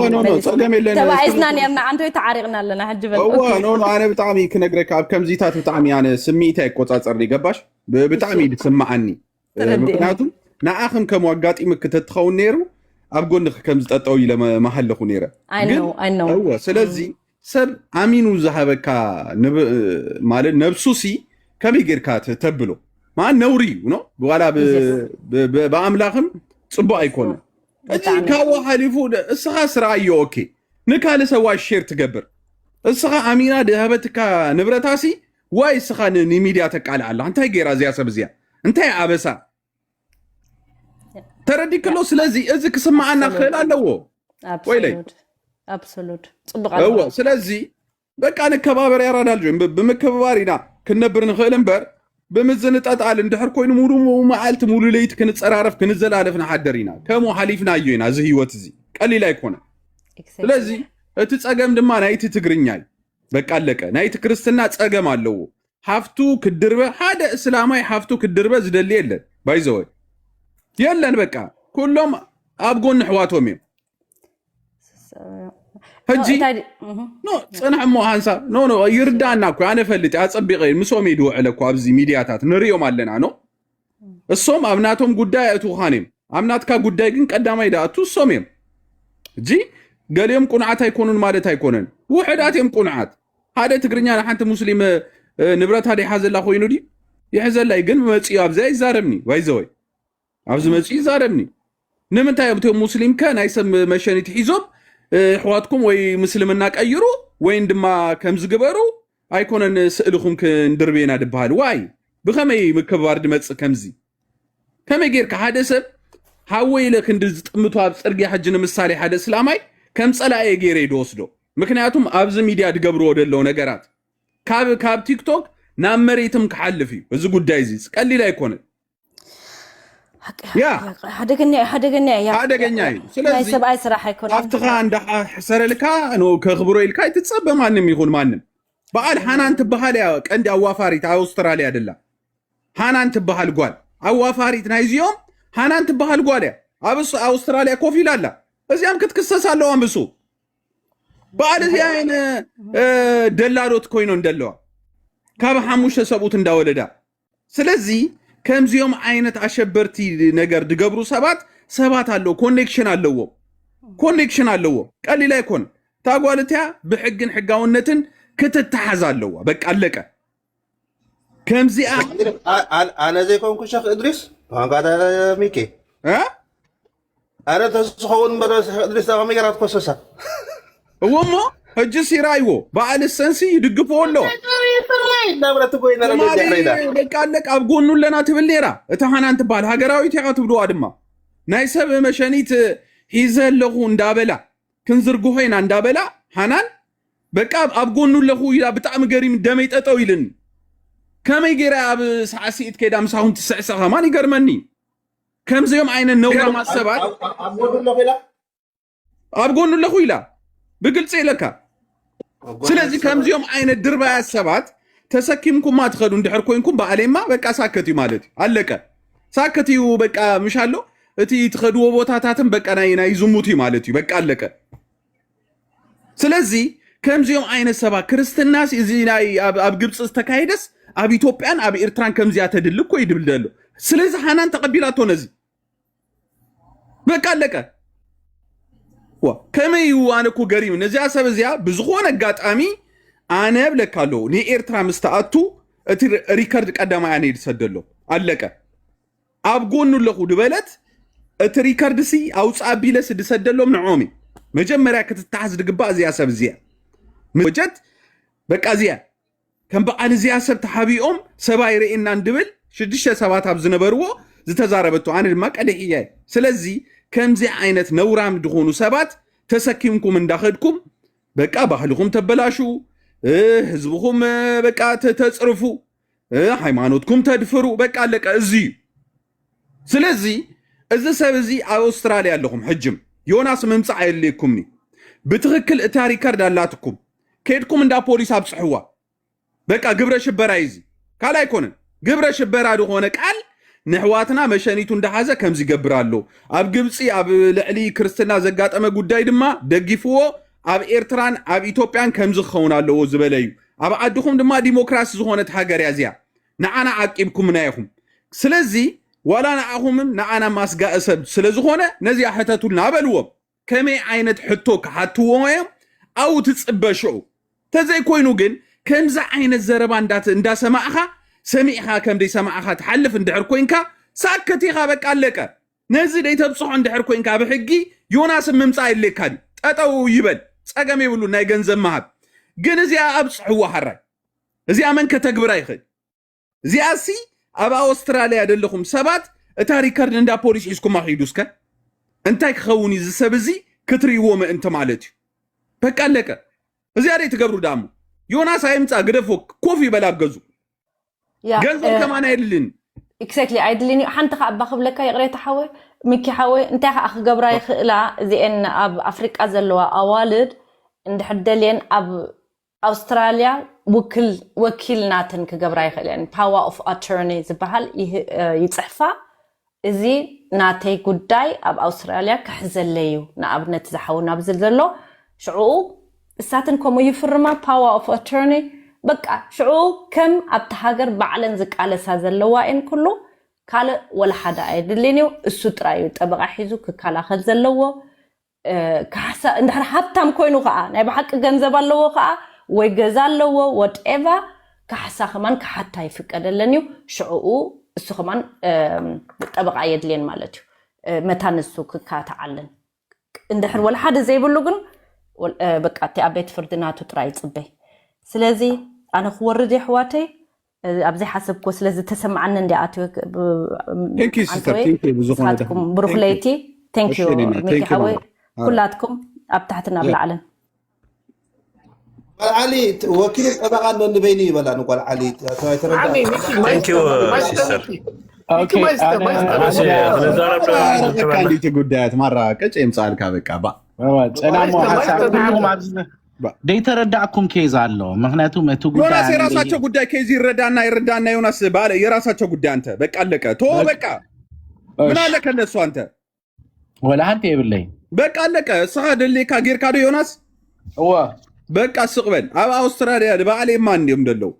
ተባይዝና ነርና አንተ ተዓሪቅና ለና ሕጅበል ኖ አነ በጣም ይክነግረካ ኣብ ከምዚታት በጣም ያነ ስሚታ ይቆጻጸር ይገባሽ በጣም ይስማዓኒ ምክንያቱም ናአኽም ከም ዋጋጢ ምክተትኸው ነይሩ ኣብ ጎንኽ ከም ዝጠጠው ኢለ ማሐለኹ ነይረ አይ ኖ ስለዚህ ሰብ አሚኑ ዘሃበካ ማለት ነብሱሲ كم يجركات تبلو ما نوري نو ولا بأملاخم صبوا أيقونة كوا حليفو السخا سرايو أوكي نكال سوا الشير تجبر السخا أمينة ذهبتك نبرتاسي واي السخا نميدياتك على الله أنت هيجي رازيا سبزيا أنت هي عبسا ترى دي كله سلازي إذا كسمعنا خلال لو أبسولوت هو سلازي بقى أنا كبابر يا رجال بمكبارينا كنبر نخيل نبر بمزنطات قال اندحر كوين مولو معالت مولو ليت كنصرارف كنزلالفنا حدرينا كمو حليفنا يوينا زي هيوت زي قليل ايكونه ስለዚህ እቲ ጸገም ድማ ናይቲ ትግርኛይ በቃ አለቀ ናይቲ ክርስትና ጸገም አለው ሀፍቱ ክድርበ ሓደ እስላማይ ሀፍቱ ክድርበ ዝደል የለን ባይዘው የለን በቃ ኩሎም አብጎን ሕዋቶም ህጂ ኖ ጽንዕሞ ሃንሳ ኖ ይርዳና እኮ አነ ፈልጥ አጸብቀ ምሶም ይዱ ዕለኩ አብዚ ሚዲያታት ንሪዮም አለና ነው እሶም አብናቶም ጉዳይ አቱ ኻኔም አምናትካ ጉዳይ ግን ቀዳማይ ዳቱ ሶሜም እጂ ገሌም ቁንዓት አይኮኑን ማለት አይኮነን ውሕዳትም ቁንዓት ሓደ ትግርኛ ለሓንቲ ሙስሊም ንብረት ሃደ ይሓዘላ ኮይኑ ዲ ይሕዘላይ ግን መጽዩ ኣብዛ ይዛረብኒ ባይዘወይ ኣብዚ መጽዩ ይዛረብኒ ንምንታይ ኣብቶም ሙስሊም ከ ናይ ሰብ መሸኒት ሒዞም ሕዋትኩም ወይ ምስልምና ቀይሩ ወይ ድማ ከም ዝግበሩ ኣይኮነን ስእልኹም ክንድርቤና ድበሃል ዋይ ብኸመይ ምክባር ድመጽ ከምዚ ከመይ ጌርካ ሓደ ሰብ ሃወይ ለክ እንድዝጥምቱ ኣብ ጽርግያ ሕጅን ምሳሌ ሓደ እስላማይ ከም ጸላኤ ጌሬ ይወስዶ ምክንያቱም ኣብዚ ሚዲያ ድገብሮ ወደለው ነገራት ካብ ቲክቶክ ናብ መሬትም ክሓልፍ እዩ እዚ ጉዳይ እዚ ቀሊል ኣይኮነን ያ ሓደገኛ እዩ ስለዚህ ሰብኣይ ስራሕ ኣይኮነን ኣብትኻ እንዳ ሕሰረልካ ነው ከኽብሮ ኢልካ ይትጸበ ማንም ይኹን ማንም በዓል ሓናን ትበሃል ያ ቀንዲ ኣዋፋሪት ኣውስትራልያ አይደላ ሓናን ትበሃል ጓል ኣዋፋሪት ናይ ዚኦም ሓናን ትበሃል ጓል ያ ኣብስ ኣውስትራልያ ኮፍ ኢላላ እዚያም ክትክሰስ ኣለዋ ምሱ በዓል እዚያን ደላሎት ኮይኑ እንደለዋ ካብ ሓሙሽተ ሰብኡት እንዳወለዳ ስለዚህ ከምዚኦም ዓይነት አሸበርቲ ነገር ድገብሩ ሰባት አለው ኮኔክሽን አለው ቀሊል አይኮን ታጓልቲያ ብሕግን ሕጋውነትን ክትተሓዝ ኣለዋ በቃ አለቀ ከምዚኣ ኣነ ዘይኮንኩ ሸኽ እድሪስ ዋንጋዳ ሚኬ ኣነ ተስኸውን መረስ እድሪስ ኣመገራት ኮሰሳ እወሞ ሕጂ ሲራይዎ በዓል ሰንሲ ይድግፎ ኣሎ ነብረት ኮይና በቃ አለቀ ኣብ ጎኑ ለና ትብል ኔራ እታ ሓናን ትባል ሃገራዊት ያ ትብልዋ ድማ ናይ ሰብ መሸኒት ሒዘለኹ እንዳበላ ክንዝርግሖ ኢና እንዳበላ ሓናን በቃ ኣብ ጎኑ ለኹ ኢላ ብጣዕሚ ገሪም ደመይ ጠጠው ኢልን ከመይ ጌራ ኣብ ሳዕሲት ከይዳ ምሳሁን ትስዕሰኻ ማን ይገርመኒ ከምዚኦም ዓይነት ነውራ ማሰባት ኣብ ጎኑ ለኹ ኢላ ብግልጽ ኢለካ ስለዚህ ከምዚኦም ዓይነት ድርባያ ሰባት ተሰኪምኩም ማትኸዱ እንድሕር ኮይንኩም በዓሌማ በቃ ሳከትዩ ማለት አለቀ ሳከትዩ በቃ ምሻሎ እቲ ትኸድዎ ቦታታትን በቃ ናይ ዝሙት ማለት እዩ በቃ አለቀ ስለዚህ ከምዚኦም ዓይነት ሰባት ክርስትናስ እዚ ናይ ኣብ ግብጽ ዝተካሄደስ ኣብ ኢትዮጵያን ኣብ ኤርትራን ከምዚያ ተድል እኮ ይድብልደሎ ስለዚህ ሓናን ተቀቢላቶ ነዚ በቃ አለቀ ከመይ ዋነኩ ገሪም ነዚያ ሰብ እዚያ ብዝኾነ አጋጣሚ ኣነ ብለካሎ ንኤርትራ ምስተኣቱ እቲ ሪከርድ ቀዳማ ኣነ ይሰደሎ አለቀ ኣብ ጎኑ ለኹ ድበለት እቲ ሪከርድ ሲ ኣውፃ ቢለስ ድሰደሎም ንዖሚ መጀመርያ ክትተሓዝ ድግባእ እዚያ ሰብ እዚያ ወጀት በቃ እዚያ ከም በዓል እዚያ ሰብ ተሓቢኦም ሰባይ ርኤና እንድብል 6 ሰባት ኣብ ዝነበርዎ ዝተዛረበቶ ኣነ ድማ ቀደሕያ ስለዚህ ከምዚ ዓይነት ነውራም ድኾኑ ሰባት ተሰኪምኩም እንዳኸድኩም በቃ ባህልኩም ተበላሹ ህዝብኩም በቃ ተጽርፉ ሃይማኖትኩም ተድፍሩ በቃ አለቀ እዚ ስለዚህ እዚ ሰብ እዚ ኣብ አውስትራሊያ ኣለኹም ሕጅም ዮናስ መምጻእ የለኩምኒ ብትክክል እታ ሪከርድ አላትኩም ከድኩም እንዳ ፖሊስ ኣብጽሕዋ በቃ ግብረ ሽበራ ይዚ ካላይ ኮነ ግብረ ሽበራ ድኾነ ቃል ንሕዋትና መሸኒቱ እንዳሓዘ ከምዚ ይገብራሉ ኣብ ግብጺ ኣብ ልዕሊ ክርስትና ዘጋጠመ ጉዳይ ድማ ደጊፍዎ ኣብ ኤርትራን ኣብ ኢትዮጵያን ከምዚ ክኸውን ኣለዎ ዝበለዩ ኣብ ዓድኹም ድማ ዲሞክራሲ ዝኾነት ሃገር ያዚያ ንዓና ዓቂብኩም ናይኹም ስለዚህ ዋላ ንዓኹምም ንዓና ማስጋእ ሰብ ስለዝኾነ ነዚያ ሕተቱልና በልዎም ከመይ ዓይነት ሕቶ ክሓትዎ እዮም ኣው ትጽበሽዑ ተዘይኮይኑ ግን ከምዚ ዓይነት ዘረባ እንዳሰማዕኻ ሰሚዕኻ ከም ደይ ሰማዕኻ ትሓልፍ እንድሕር ኮይንካ ሳከቲኻ በቃ አለቀ ነዚ ደይ ተብጽሖ እንድሕር ኮይንካ ብሕጊ ዮናስ ምምጻእ የለካዲ ጠጠው ይበል ጸገም ይብሉ ናይ ገንዘብ ማሃብ ግን እዚያ ኣብጽሕዋ ሓራይ እዚያ መን ከተግብራ ይኽእል እዚያ ሲ ኣብ ኣውስትራልያ ደለኹም ሰባት እታ ሪከርድ እንዳ ፖሊስ ሒዝኩም ኣኺዱስከ እንታይ ክኸውን እዩ ዝሰብ እዚ ክትርእይዎ ምእንቲ ማለት እዩ በቃ አለቀ እዚያ ደይ ትገብሩ ዳሞ ዮናስ ኣይምጻእ ግደፎ ኮፍ ይበል ኣብ ገዙ ገንዘብ ከማን አይደልን exactly አይደልን ሓንቲ ከአባ ክብለካ ይቅሬታ ሓወ ሚኪ ሓወ እንታይ ከ ክገብራ ይኽእላ እዚአን ኣብ ኣፍሪቃ ዘለዋ ኣዋልድ እንድሕደልየን ኣብ ኣውስትራልያ ወኪል ናትን ክገብራ ይኽእለን power of attorney ዝበሃል ይፅሕፋ እዚ ናተይ ጉዳይ ኣብ ኣውስትራልያ ክሕዘለዩ ንኣብነት ዝሓው ናብዝል ዘሎ ሽዑ እሳትን ከምኡ ይፍርማ power of attorney በቃ ሽዑ ከም ኣብታ ሃገር ባዕለን ዝቃለሳ ዘለዋ እን ኩሉ ካለ ወላ ሓደ አይድልኒው እሱ ጥራዩ ጠበቃ ሒዙ ክከላኸል ዘለዎ ካሳ እንድሕር ሃብታም ኮይኑ ከዓ ናይ ብሓቂ ገንዘብ ኣለዎ ከዓ ወይ ገዛ ኣለዎ whatever ካሳ ከማን ካሓታ ይፍቀደለኒው ሽዑ እሱ ከማን ጠበቃ የድልን ማለት እዩ መታንሱ ክካታዓለን እንድሕር ወላ ሓደ ዘይብሉ ግን በቃ ተአቤት ፍርድናቱ ጥራይ ጽበይ ስለዚህ أنا خورد حواتي أبزي حسبكو سلازي تسمعنا ندي أتو thank you sister thank you بزوجكم بروخليتي thank you ميكي حوي كلاتكم أبتحتنا بالعلن علي وكيل طبعا نبيني ولا نقول علي ثانك يو سيستر اوكي كاندي تقدات مرة كتشيم صالك بقى با انا مو حساب ደይተረዳዕኩም ኬዝ አለው ምክንያቱም እቱ ጉዳይ ዮናስ የራሳቸው ጉዳይ ኬዝ ይረዳና ዮናስ ባለ የራሳቸው ጉዳይ አንተ በቃ አለቀ ቶ በቃ ምን አለ ከነሱ አንተ ወላ አንተ ይብለይ በቃ አለቀ ሰሃ ደልካ ጌርካዶ ዮናስ በቃ ስቅበል ኣብ አውስትራሊያ ባለ ማን እንደለው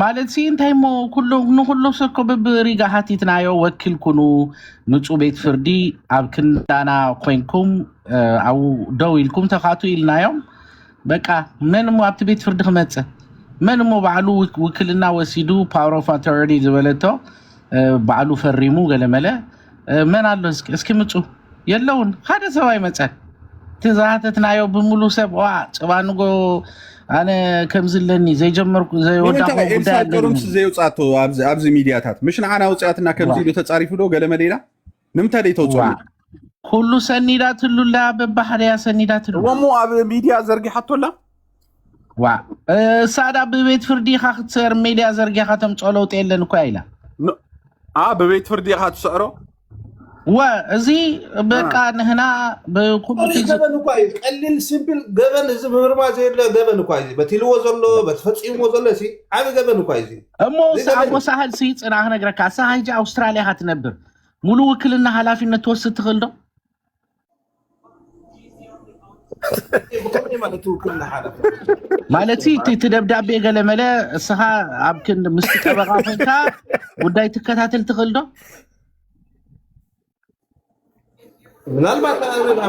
ማለት እንታይ ሞ ኩሉ ሰኮ በሪጋ ሃቲትናዮ ወኪልኩኑ ንጹህ ቤት ፍርዲ ኣብ ክንዳና ኮይንኩም አው ደውልኩም ተኻቱ ኢልናዮም በቃ ምንም ኣብቲ ቤት ፍርዲ ክመጽ ምንም ባዕሉ ውክልና ወሲዱ ፓወር ኦፍ አቶሪቲ ዝበለቶ ባዕሉ ፈሪሙ ገለመለ ምን አለ እስኪ ምጹ የለውን ሓደ ሰባይ መጸ ትዛሃተትናዮ በሙሉ ሰብዋ ጽባንጎ أنا كم زلني زي جمرك زي وضعه ጉዳይ ገሩምስ ዘይውጻቶ ኣብዚ ሚዲያታት ምሽን አና ውጻያትና ከም ዝሉ ተጻሪፉ ዶ ገለ መሌላ ንምታ ደይ ተውጽኡ ሁሉ ሰኒዳት ሁሉ ለበባህሪያ ሰኒዳት ሁሉ ወሙ ኣብ ሚዲያ ዘርጊሓቶላ ዋ ሳዳ በቤት ፍርዲ ኻክተር ሚዲያ ዘርጊሓ ተምጾለውጥ የለን እኮ አይላ በቤት ፍርዲ ኻትሰዕሮ وزي بقى هنا بكل جبن كويس قليل سيمبل جبن إذا بمرما زي لا جبن كويس بتيلو زلوا بتفتحي موزلا سي عامل جبن كويس أمو سهل سيت أنا هنا جرك سهل جا أستراليا هتنبر ملو وكلنا حلافي نتوسط تغلده مالتي تدبدع بيجا لملا سها يمكن مستقبل فيك وداي تكتاتل تغلده ምናልባት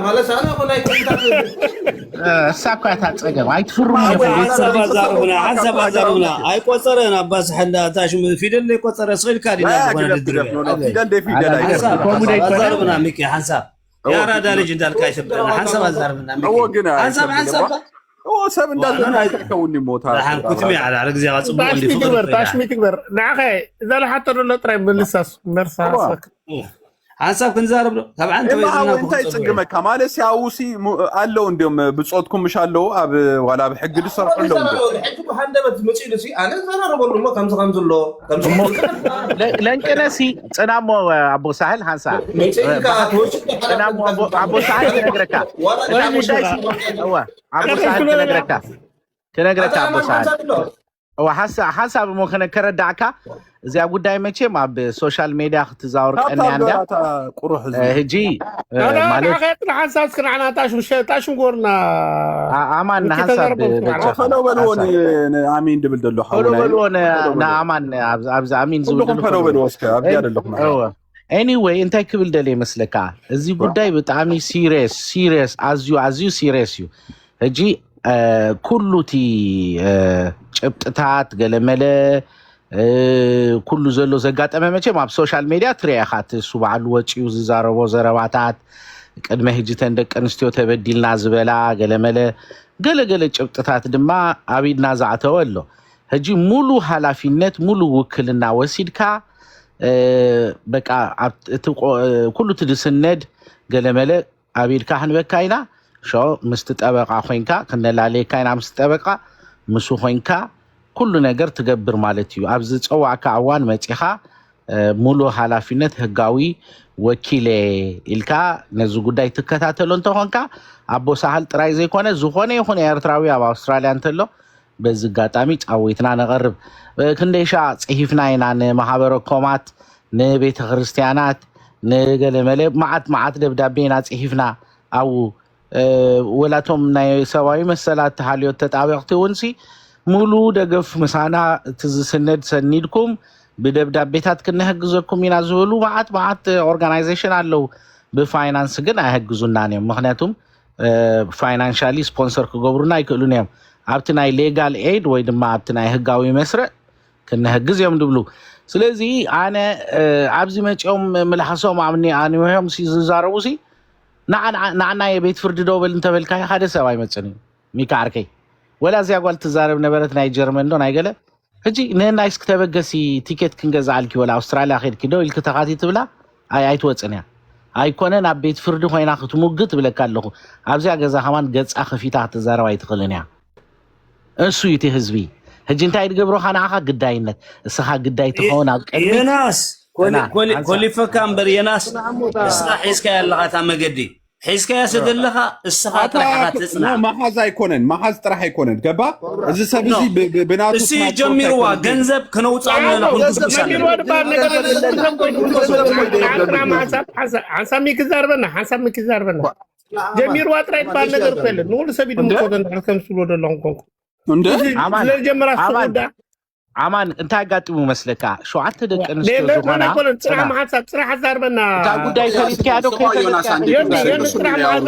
ማለት ሳና ሆነ ሳቋታ ጸገም አይትፍሩም ሐሳብ አዛሩና አይቆጠረን አባስ ሐላ ታሽ ፊደል ለቆጠረ ስል ካዲና ሆነ ድድር ፊደል አዛሩና ሚኪ ሐሳብ ያራዳ ልጅ እንዳልካይ ሰበና ሐሳብ አዛሩና ሚኪ ሐሳብ ሰብ እንዳልሆነ አይተከውኒ ሞታ ኩትሚ على ግዜ አጽሙ እንዲፈቅር ታሽ ሚክበር ናኸ ዘለ ሐተ ነው ጥራይ መልሳስ መርሳስ حسب كنزارب طبعا انت يصقمك كمال سياوسي አለው እንደም ብጾትኩም مشالو اب ولا بحق ልሰርቁ ለው حجك حندبت مصيلسي انا زراربሉ ነው ከምዘሎ ለንቀነሲ ጽናሞ አቦ ሳህል ሃንሳ ጽናሞ አቦ ሳህል ነግረካ አቦ ሳህል ነግረካ አቦ ሳህል وحسب ممكن كردعك زي ጉዳይ መቼም ኣብ ሶሻል ሚዲያ ክትዛወር ቀንያንዳ ቁሩህ ህጂ ማለት حساب كنا ታሽ ጎርና አማን حساب ፈለው በልዎን አሚን ድብል ደሎ ፈለው በልዎን አማን ኣብዛ አሚን ዝብል ፈለው በልዎ እስከ አብዲ አይደለም anyway እንታይ ክብል ደለ ይመስለካ እዚ ጉዳይ በጣም ሲሪየስ አዝዩ ሲሪየስ ዩ ህጂ ኩሉቲ ጭብጥታት ገለመለ ኩሉ ዘሎ ዘጋጠመ መቼም ኣብ ሶሻል ሚዲያ ትሪያኻት እሱ ባዕሉ ወጪው ዝዛረቦ ዘረባታት ቅድመ ህጅተን ደቅ ኣንስትዮ ተበዲልና ዝበላ ገለመለ ገለገለ ጭብጥታት ድማ አቢድና ዛዕተው ኣሎ ህጂ ሙሉ ሓላፊነት ሙሉ ውክልና ወሲድካ በቃ ኩሉ ትድስነድ ገለመለ አቢድካ ሕንበካይና شو مستطبقة خوينكا كنا لاليكاين عم مستطبقة مسو خوينكا كل ነገር ትገብር ማለት እዩ ኣብዚ ፀዋዕካ እዋን መጪኻ ሙሉ ሓላፊነት ህጋዊ ወኪል ኢልካ ነዚ ጉዳይ ትከታተሎ እንተኾንካ ኣቦ ሳህል ጥራይ ዘይኮነ ዝኾነ ይኹን ኤርትራዊ ኣብ ኣውስትራልያ እንተሎ በዚ ጋጣሚ ጫዊትና ነቐርብ ክንደሻ ጽሒፍና ኢና ንማሕበረ ኮማት ንቤተ ክርስቲያናት ንገለመለ ማዓት ደብዳቤና ጽሒፍና ኣው ወላቶም ናይ ሰብኣዊ መሰላት ተሓልዮት ተጣቢቕቲ ውንሲ ሙሉ ደገፍ ምሳና ትዝስነድ ሰኒድኩም بدبدبيتات كنا هجزكم من أزولو بعد organization على بفاينانس جنا هجزونا نيم مخناتهم financially sponsor كجبرنا يكلون يوم عبتنا legal aid ويد ما عبتنا هجاوي مصر كنا هجز يوم دبلو سلزي أنا عبزي ما تيوم ملحسوم عمني أنا وهم سيزاروسي نعنا يبيت فرد دوبل انت بالكاي هذا سواي متسنين ميكاركي ولا زي أقول تزارب نبرتنا جرمن دون أيقله هجي نايس كتبقسي تيكت كنجز عليك ولا أستراليا خير كده الكتاقاتي تبلا أي توتسنيا أي كونن أبيت فرد خوين أخذ موجت بلا كله أبزي أجازة همان جز أخفي تحت الزراعي تقلنيا السويتي هزبي هجي انت عيد قبره خنا أخا قداينت الصحة قداي تخونا يا ناس كل فكان بري ناس الصحة حيسك يلا غاتا مجدي حيسك يا سيد لها الصحة راح تصنع ما حاز يكونن ما حاز راح يكونن جبا إذا سبزي بناتو سي جميروا جنزب كانوا تصامنا نقول حسامي كزاربنا حسامي كزاربنا جميروا ترايد بالنجر فيلن نقول سبيد مقدن حكم سلو دلونكم عمان انت قاعد مسلكا شو عدت دك انستو زغنا صراحه ما حسب صراحه زاربنا تا غداي خليت كادو يا صراحه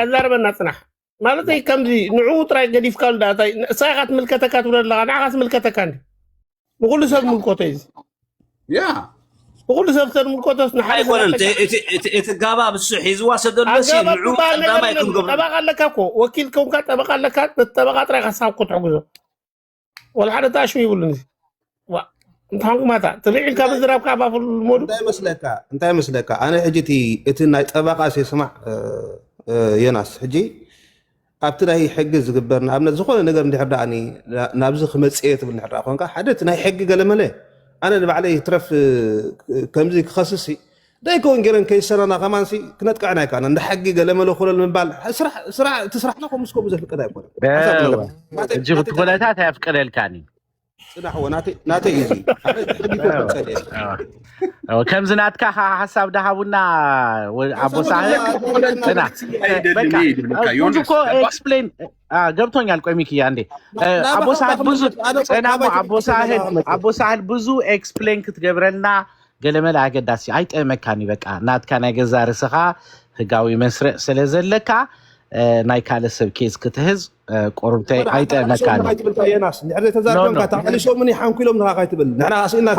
زاربنا صراحه مالتي كمزي نعو تراي قديف قال داتا ساغات ملكتكات ولا لا نعاس ملكتك عندي بقول سب ملكوتيز يا بقول سب ملكوتس نحاي يكون تجابا بالصحيز واسد النسي نعو ما يكون قبل تبقى لك اكو وكيل كونكات تبقى لك تبقى تراي حساب قطعه ولا حدا تاشو يقول لي انت هانك ماتا طلع لك بزراب كعبه في المود انت مسلك انا حجتي اتنا طبقه سيسمع يناس حجي ابتدا هي حق زغبرنا ابن زخونه ነገር እንድሕዳኒ ናብዚ ክመጽየት ብንሕዳ ኮንካ ሓደት ናይ ሕጊ ገለመለ انا اللي عليه ترف كمزي خصصي دايكون جيرن كيسرنا كمانسي كنتقعنا كان عند حقي قلمه له خلل من بال سرح تسرح لكم مسكو بزف كذا يكون جبت غلطات يفكر الكاني صدح هو ناتي يجي كم زناتك حساب دهابنا ابو سعد انا بقى اكسبلين ገብቶኛል ቆይ ሚኪ አንዴ አቦ ሳህል ብዙ ኤክስፕሌን ክትገብረልና ገለመል አገዳሲ አይጠመካኒ በቃ ናትካ ናይ ገዛ ርስኻ ህጋዊ መስርዕ ስለዘለካ ናይ ካለ ሰብ ኬዝ ክትህዝ ቆርብተይ አይጠመካኒ የናስ ንዕዘ ተዛርበም ካታሊ ሾ ምን ይሓንኩሎም ንኻይ ትብል ንሕና አስኢና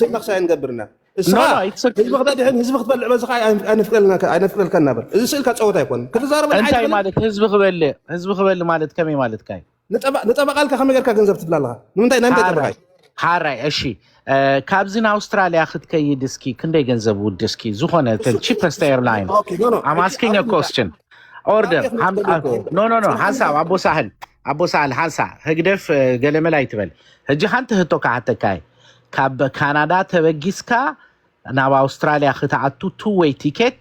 ሰይናክሳ ንገብርና ህዝቢ ክተድሕን ህዝቢ ክትበልዕ በዝኻ ኣይነፍቅልካ ነበር እዚ ስእልካ ፀወታ ኣይኮን ክትዛረበ እንታይ ማለት ህዝቢ ክበል ማለት ከመይ ማለት ካይ ንጠበቃልካ ከመይ ጌርካ ገንዘብ ትብላ ኣለኻ ንምንታይ ናይ ምንታይ ጠበቃይ ሓራይ እሺ ካብዝን አውስትራሊያ ክትከይድ እስኪ ክንደይ ገንዘብ ውድ እስኪ ዝኾነ ቺፐስት ኤርላይን I'm asking a question order no حساب ابو سهل حسا هجدف ገለመል አይትበል ህጂ ሓንቲ ህቶ ካዓተካይ ካብ ካናዳ ተበጊስካ ናብ አውስትራሊያ ክትዓቱ ቱ ዌይ ቲኬት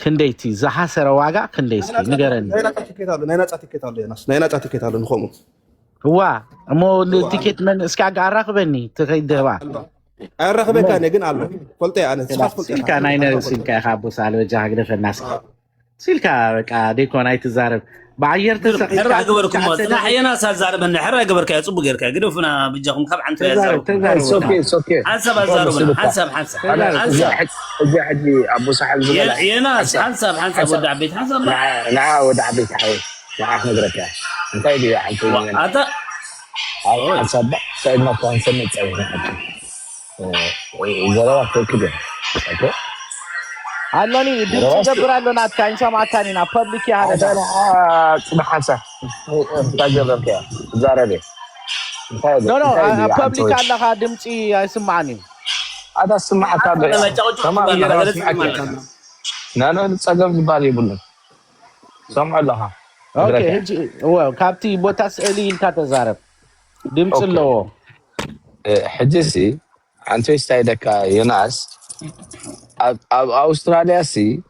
ክንደይቲ ዝሓሰረ ዋጋ ክንደይ እስኪ ንገረኒ ናይ ነፃ ቲኬት ኣሎ ንኸሙ ዋ እሞ ቲኬት መን እስኪ ኣራኽበኒ ትኸይደባ ኣራኽበካ ግን ኣሎ ፈልጠ ኣነ ሲልካ ናይ ነሲልካ ኢኻ ኣቦ ሳህል ወጃ ግደፈናስ ሲልካ በቃ ዴኮን ኣይትዛረብ بعير حرة قبركم نحينا سالزارب إن حرة قبرك يا صبوا قبرك قدوفنا بيجاكم خب عن تزارب سوكي حسب الزارب حسب جا حجي أبو سحل يا ناس حسب ودع بيت حسب لا ودع بيت حوي لا إحنا قبرك أنت يدي حنتي هذا حسب سيدنا كان سميت أيه وزراعة كده أوكي አሎኒ ድምጽ ገብራለሁ ናትካኝ ሰማታኒና ፐብሊክ ያረዳ ጽባሐሳ ታጀበከ ዛሬ ኖ ፐብሊክ አለኻ ድምጽ አይስማዓኒ አዳ ስማዓታ ተማም ናኖ ጸገም ዝባል ይብሉ ሰማዓለኻ ኦኬ ህጂ ካብቲ ቦታ ስእሊ ኢልካ ተዛረብ ድምጽ ለዎ حجسي عن توي ستايدك يناس أستراليا سي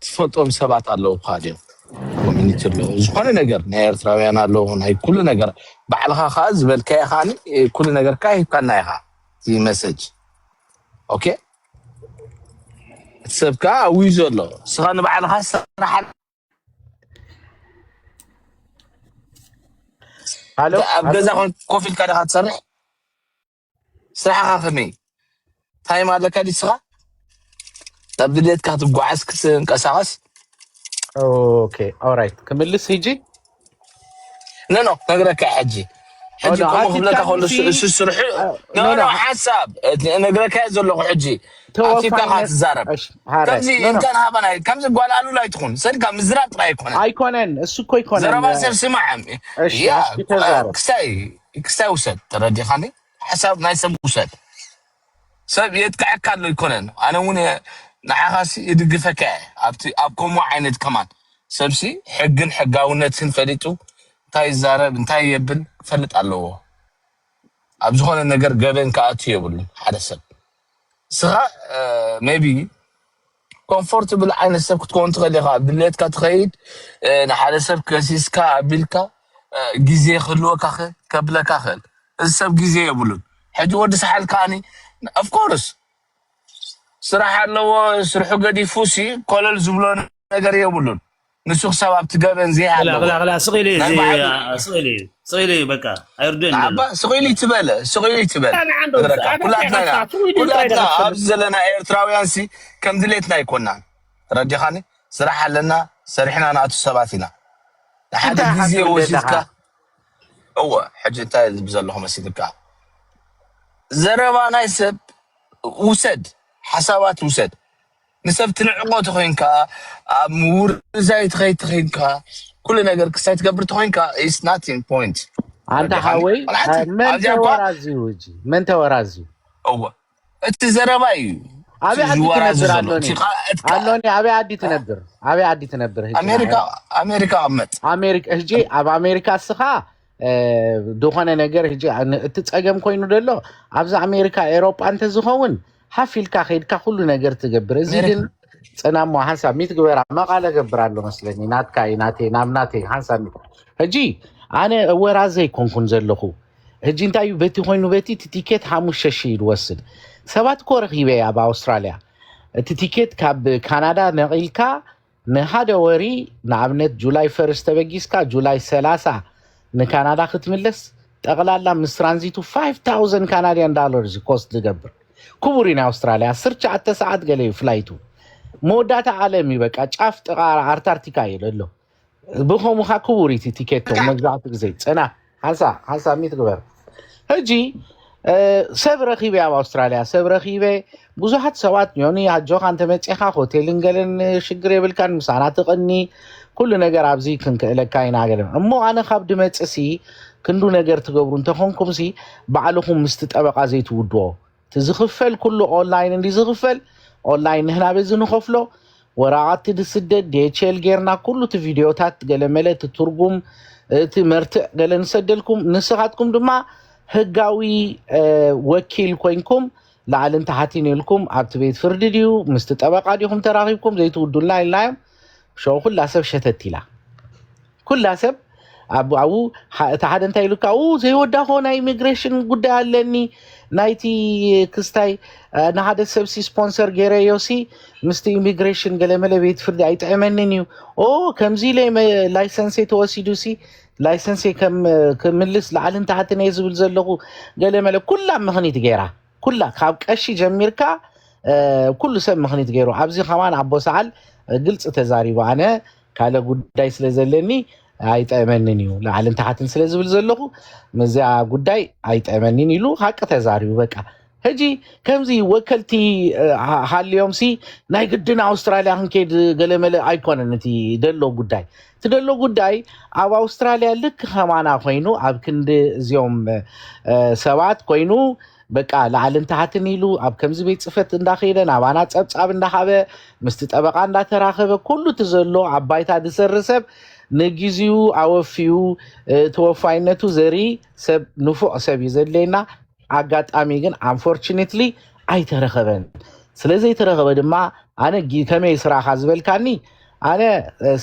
تفوتهم سبعة الله قادم كوميونيتي له زخون نجار نير تراوينا له هاي كل نجار بعلها خاز بالكاي خاني كل نجار كاي كان نايها في مسج أوكي سبكا ويزو له سخان بعلها صراحة الو أبغى أقول كوفي الكاري هتصرح صراحة خافني تايم هذا كادي صغا تبديت كاتب قعس كساس اوكي اورايت كملس هيجي نو نقرأك حجي حجي كم لك أقول سرح نو حساب نقرأك هذول لو حجي أكيد كان هتزارب كم إن كان هبنا كم زقول قالوا لا يدخون صار كم زرات لا يكون ايكونن السكو يكونن زرب أصير سمع يا كستاي وسد ترى دي خاني حساب نايس وسد سب يتكعك له يكونن أنا وني نحاسي يدقفك أبكم وعينت كمان سبسي حقاونة سنفلتو تاي زارب انتاي يبن فلت الله أبزخون النجار قبل كأتي يقول هذا سب سخا maybe comfortable عين السب تكون تغليها بالليت كتخيد نحال سب كسيس كابيلكا جزية خلوه كخل قبل كخل السب جزية يقولون حد ورد سحل كاني of course صراحة لو سرحوا قد يفوسي كل الزبلون نجار يقولون نسوق سباب تقابل زي هذا لا صغيري بكا ايردن عبا صغيري تبلا انا عنده كلنا أبزلنا إيرتراويانسي كم دليتنا يكوننا ردي خاني صراحة لنا سرحنا ناتو سباتنا لحد الجزية وسيدك هو حاجة تاي بزلهم مسيدك زربا نايسب وسد حسابات وسد نسب تنعقو تخينكا مور زي تخينكا كل نجار كسايت قبر تخينكا is nothing point انت حاوي من تورازي هو انت زرباي ابي عدي تنبر امريكا عمت امريكا هجي اب امريكا سخا دخانه ነገር هجي እትጸገም ኮይኑ ደሎ ኣብዛ ኣሜሪካ ኤሮፕ አንተ ዝኸውን ሓፊልካ ኸይድካ ሁሉ ነገር ትገብር እዚ ግን ጽናሞ ሓንሳብ ሚትግበራ መቃለ ገብራለሁ መስለኒ ናትካይ ናምናቴ ሓንሳብ هجي ኣነ ወራዘይ ኮንኩን ዘለኹ هجي እንታይ በቲ ኮይኑ በቲ ቲኬት 5000 ይወስድ ሰባት ኮረኺበ ኣብ ኣውስትራልያ እቲ ቲኬት ካብ ካናዳ ነቂልካ ንሓደ ወሪ ንኣብነት ጁላይ 1 ተበጊስካ ጁላይ 30 ንካናዳ ክትምለስ ጠቅላላ ምስ ትራንዚቱ $5000 ካናዲያን ዶላርስ ኮስት ዝገብር ኩቡሪ ና ኣውስትራልያ 19 ሰዓት ገለ ፍላይቱ ሞዳታ ዓለም ይበቃ ጫፍ ጥቃ ኣንታርክቲካ ይለሎ ብኸሙኻ ኩቡሪቲ ቲኬት መግዛት ግዜ ጽና ሓንሳ ሚትግበር هجي ሰብ ረኺበ ኣብ ኣውስትራልያ ሰብ ረኺበ ብዙሓት ሰባት ዮኒ ኣጆኻ አንተ መጽኻ ሆቴልን ገለን ሽግር የብልካን ምሳና ተቀኒ ኩሉ ነገር ኣብዚ ክንከለካ ይናገርም እሞ ኣነ ካብ ድመጽሲ ክንዱ ነገር ትገብሩ እንተኾንኩምሲ ባዕልኹም ምስቲ ጠበቃ ዘይትውድዎ ትዝኽፈል ኩሉ ኦንላይን እንዲ ዝኽፈል ኦንላይን ንህና በዚ ንኸፍሎ ወራዓት ድስደድ ዲኤችኤል ጌርና ኩሉ ቲ ቪዲዮታት ገለመለ ትርጉም እቲ መርትዕ ገለን ሰደልኩም ንስኻትኩም ድማ ህጋዊ ወኪል ኮይንኩም ላዕልን ታሕቲን ኢልኩም ኣብቲ ቤት ፍርዲ ድዩ ምስቲ ጠበቃ ዲኹም ተራኺብኩም ዘይትውዱልና ኢልናዮም ሸው ኩላ ሰብ ሸተት ኢላ ኩላ ሰብ አቡ ተሓደ እንታይ ኢሉካ ዘይወዳ ኾና ኢሚግሬሽን ጉዳይ ኣለኒ ናይቲ ክስታይ ንሓደ ሰብሲ ስፖንሰር ገይረዮሲ ምስቲ ኢሚግሬሽን ገለመለ ቤት ፍርዲ ኣይጥዕመንን እዩ ከምዚ ላይሰንስ ተወሲዱሲ ላይሰንስ ከምልስ ላዕልን ታሕትን ዝብል ዘለኹ ገለመለ ኩላ ምኽኒት ገይራ ኩላ ካብ ቀሺ ጀሚርካ ኩሉ ሰብ ምኽኒት ገይሩ ኣብዚ ኸማን ኣቦ ሰዓል ግልጽ ተዛሪቡ ኣነ ካለ ጉዳይ ስለዘለኒ ኣይጠመንን እዩ ላዕልን ታሕትን ስለዝብል ዘለኹ መዚያ ጉዳይ ኣይጠመንን ኢሉ ሓቂ ተዛሪቡ በቃ هجي كمزي وكلتي حاليومሲ ናይ ግድን ኣውስትራልያ ክንከድ ገለመለ ኣይኮነን እቲ ደሎ ጉዳይ ኣብ ኣውስትራልያ ልክ ኸማና ኮይኑ ኣብ ክንዲ እዚኦም ሰባት ኮይኑ በቃ ላዕልን ታሕትን ኢሉ ኣብ ከምዚ ቤት ጽፈት እንዳኸይደ ናባና ጸብጻብ እንዳሃበ ምስቲ ጠበቃ እንዳተራኸበ ኩሉ ትዘሎ ኣባይታ ድሰርሰብ ንግዚኡ ኣወፊዩ ተወፋይነቱ ዘሪ ሰብ ንፉዕ ሰብ ይዘለና ኣጋጣሚ ግን አንፎርቹኔትሊ ኣይተረኸበን ስለዘይተረኸበ ድማ ኣነ ከመይ ስራኻ ዝበልካኒ ኣነ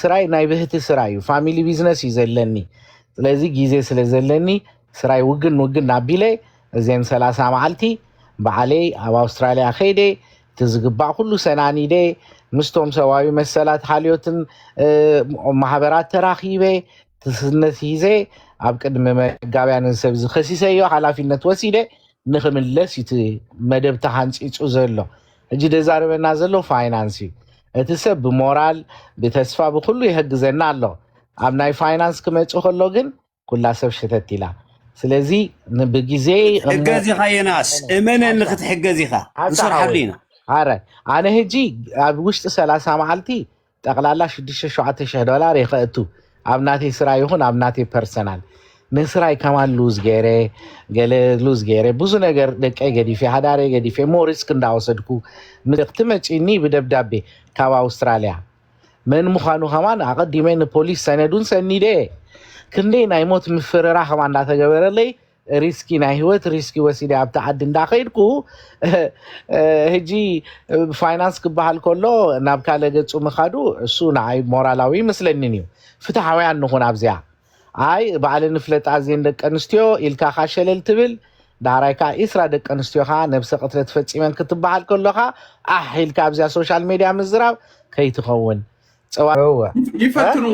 ስራይ ናይ ብህቲ ስራ እዩ ፋሚሊ ቢዝነስ እዩ ዘለኒ ስለዚ ግዜ ስለ ዘለኒ ስራይ ውግን ኣቢለ እዚን 30 መዓልቲ በዓለይ ኣብ ኣውስትራልያ ኸይደ ትዝግባእ ኩሉ ሰናኒደ ምስቶም ሰዋዊ መሰላት ሓልዮትን ማሕበራት ተራኺበ ትስነት ሂዘ ኣብ ቅድሚ መጋብያን ሰብ ዝኸሲሰዮ ሓላፊነት ወሲደ ንኽምለስ እቲ መደብ ተሃንፂፁ ዘሎ እጂ ደዛረበና ዘሎ ፋይናንስ እዩ እቲ ሰብ ብሞራል ብተስፋ ብኩሉ ይሕግዘና ኣሎ ኣብ ናይ ፋይናንስ ክመፅእ ከሎ ግን ኩላ ሰብ ሸተት ኢላ ስለዚ ብግዜ ሕገዝ ኢኻ የናስ እመነኒ ክትሕገዝ ኢኻ ንሰርሓሉ ኢና ኣረ ኣነ ሕጂ ኣብ ውሽጢ 30 መዓልቲ ጠቕላላ 6,700 ይኽእቱ ኣብ ናተይ ስራ ይኹን ኣብ ናተይ ፐርሰናል ንስራይ ከማን ሉዝ ገይረ ገለ ሉዝ ገይረ ብዙ ነገር ደቀይ ገዲፌ ሃዳረ ገዲፌ ሞ ሪስክ እንዳወሰድኩ ክትመጪኒ ብደብዳቤ ካብ ኣውስትራልያ መን ምዃኑ ከማን ኣቐዲመ ንፖሊስ ሰነዱን ሰኒደ ክንደይ ናይ ሞት ምፍርራ ከማ እንዳተገበረለይ ሪስኪ ናይ ህይወት ሪስኪ ወሲደ ኣብቲ ዓዲ እንዳኸይድኩ ሕጂ ፋይናንስ ክበሃል ከሎ ናብ ካለ ገፁ ምኻዱ እሱ ንዓይ ሞራላዊ ይመስለኒን እዩ ፍትሓውያን ንኹን ኣብዚኣ ኣይ ባዕለ ንፍለጣ እዚን ደቂ ኣንስትዮ ኢልካ ኻ ሸለል ትብል ዳራይካ ኢስራ ደቂ ኣንስትዮ ኻ ነብሰ ቅትለት ፈፂመን ክትበሃል ከሎኻ ኢልካ ኣብዚኣ ሶሻል ሚድያ ምዝራብ ከይትኸውን ፀዋ ይፈትኑ